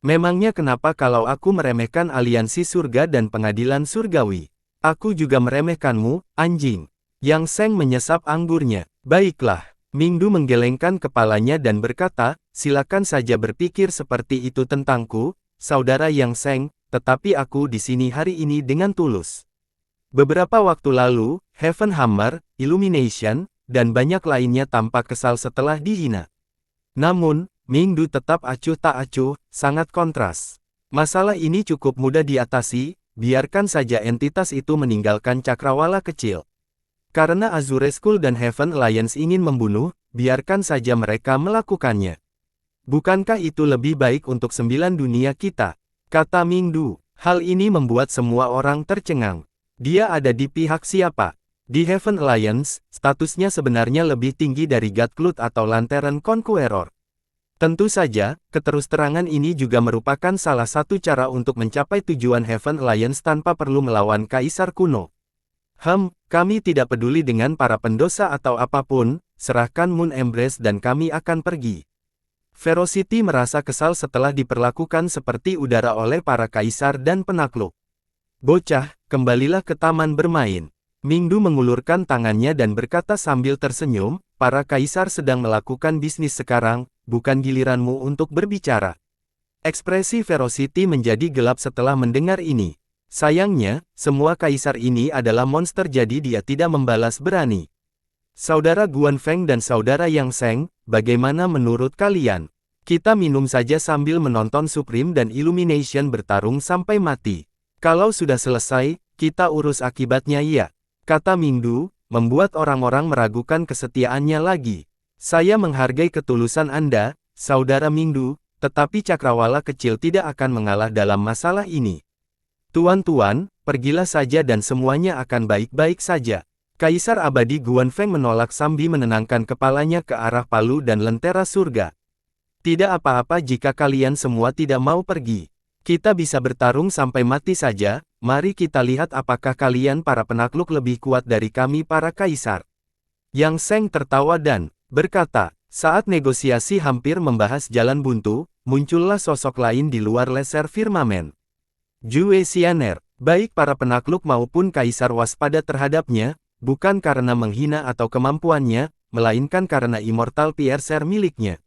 Memangnya kenapa kalau aku meremehkan aliansi surga dan pengadilan surgawi? Aku juga meremehkanmu, anjing. Yang Seng menyesap anggurnya. Baiklah, Mingdu menggelengkan kepalanya dan berkata, silakan saja berpikir seperti itu tentangku, saudara Yang Seng, tetapi aku di sini hari ini dengan tulus. Beberapa waktu lalu, Heaven Hammer, Illumination, dan banyak lainnya tampak kesal setelah dihina. Namun, Mingdu tetap acuh tak acuh, sangat kontras. Masalah ini cukup mudah diatasi, biarkan saja entitas itu meninggalkan cakrawala kecil. Karena Azure School dan Heaven Alliance ingin membunuh, biarkan saja mereka melakukannya. Bukankah itu lebih baik untuk 9 dunia kita? Kata Mingdu. Hal ini membuat semua orang tercengang. Dia ada di pihak siapa? Di Heaven Alliance, statusnya sebenarnya lebih tinggi dari God Cloud atau Lantern Conqueror. Tentu saja, keterus-terangan ini juga merupakan salah satu cara untuk mencapai tujuan Heaven Alliance tanpa perlu melawan Kaisar kuno. Kami tidak peduli dengan para pendosa atau apapun, serahkan Moon Embrace dan kami akan pergi. Ferocity merasa kesal setelah diperlakukan seperti udara oleh para kaisar dan penakluk. Bocah, kembalilah ke taman bermain. Mingdu mengulurkan tangannya dan berkata sambil tersenyum, para kaisar sedang melakukan bisnis sekarang, bukan giliranmu untuk berbicara. Ekspresi Ferocity menjadi gelap setelah mendengar ini. Sayangnya, semua kaisar ini adalah monster jadi dia tidak membalas berani. Saudara Guan Feng dan saudara Yang Seng, bagaimana menurut kalian? Kita minum saja sambil menonton Supreme dan Illumination bertarung sampai mati. Kalau sudah selesai, kita urus akibatnya ya. Kata Mingdu, membuat orang-orang meragukan kesetiaannya lagi. Saya menghargai ketulusan Anda, saudara Mingdu, tetapi cakrawala kecil tidak akan mengalah dalam masalah ini. Tuan-tuan, pergilah saja dan semuanya akan baik-baik saja. Kaisar abadi Guan Feng menolak sambil menenangkan kepalanya ke arah palu dan lentera surga. Tidak apa-apa jika kalian semua tidak mau pergi. Kita bisa bertarung sampai mati saja, mari kita lihat apakah kalian para penakluk lebih kuat dari kami para kaisar. Yang Seng tertawa dan berkata, saat negosiasi hampir membahas jalan buntu, muncullah sosok lain di luar Laser Firmament. Jue Xianer, baik para penakluk maupun kaisar waspada terhadapnya, bukan karena menghina atau kemampuannya, melainkan karena Immortal Piercer miliknya.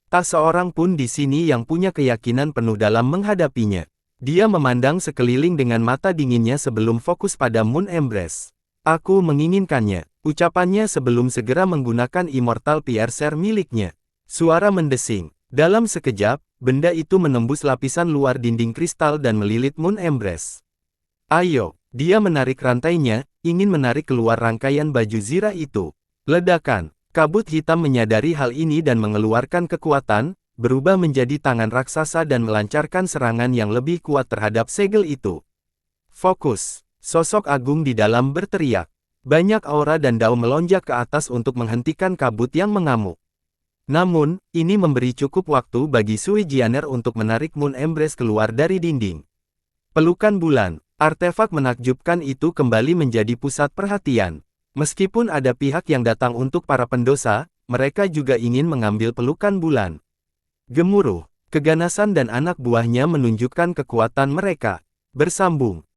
Tak seorang pun di sini yang punya keyakinan penuh dalam menghadapinya. Dia memandang sekeliling dengan mata dinginnya sebelum fokus pada Moon Embrace. Aku menginginkannya, ucapannya sebelum segera menggunakan Immortal Piercer miliknya. Suara mendesing. Dalam sekejap, benda itu menembus lapisan luar dinding kristal dan melilit Moon Embrace. Ayo, dia menarik rantainya, ingin menarik keluar rangkaian baju zirah itu. Ledakan, kabut hitam menyadari hal ini dan mengeluarkan kekuatan, berubah menjadi tangan raksasa dan melancarkan serangan yang lebih kuat terhadap segel itu. Fokus, sosok agung di dalam berteriak. Banyak aura dan dao melonjak ke atas untuk menghentikan kabut yang mengamuk. Namun, ini memberi cukup waktu bagi Sui Jianer untuk menarik Moon Embrace keluar dari dinding. Pelukan bulan, artefak menakjubkan itu kembali menjadi pusat perhatian. Meskipun ada pihak yang datang untuk para pendosa, mereka juga ingin mengambil pelukan bulan. Gemuruh, keganasan dan anak buahnya menunjukkan kekuatan mereka. Bersambung,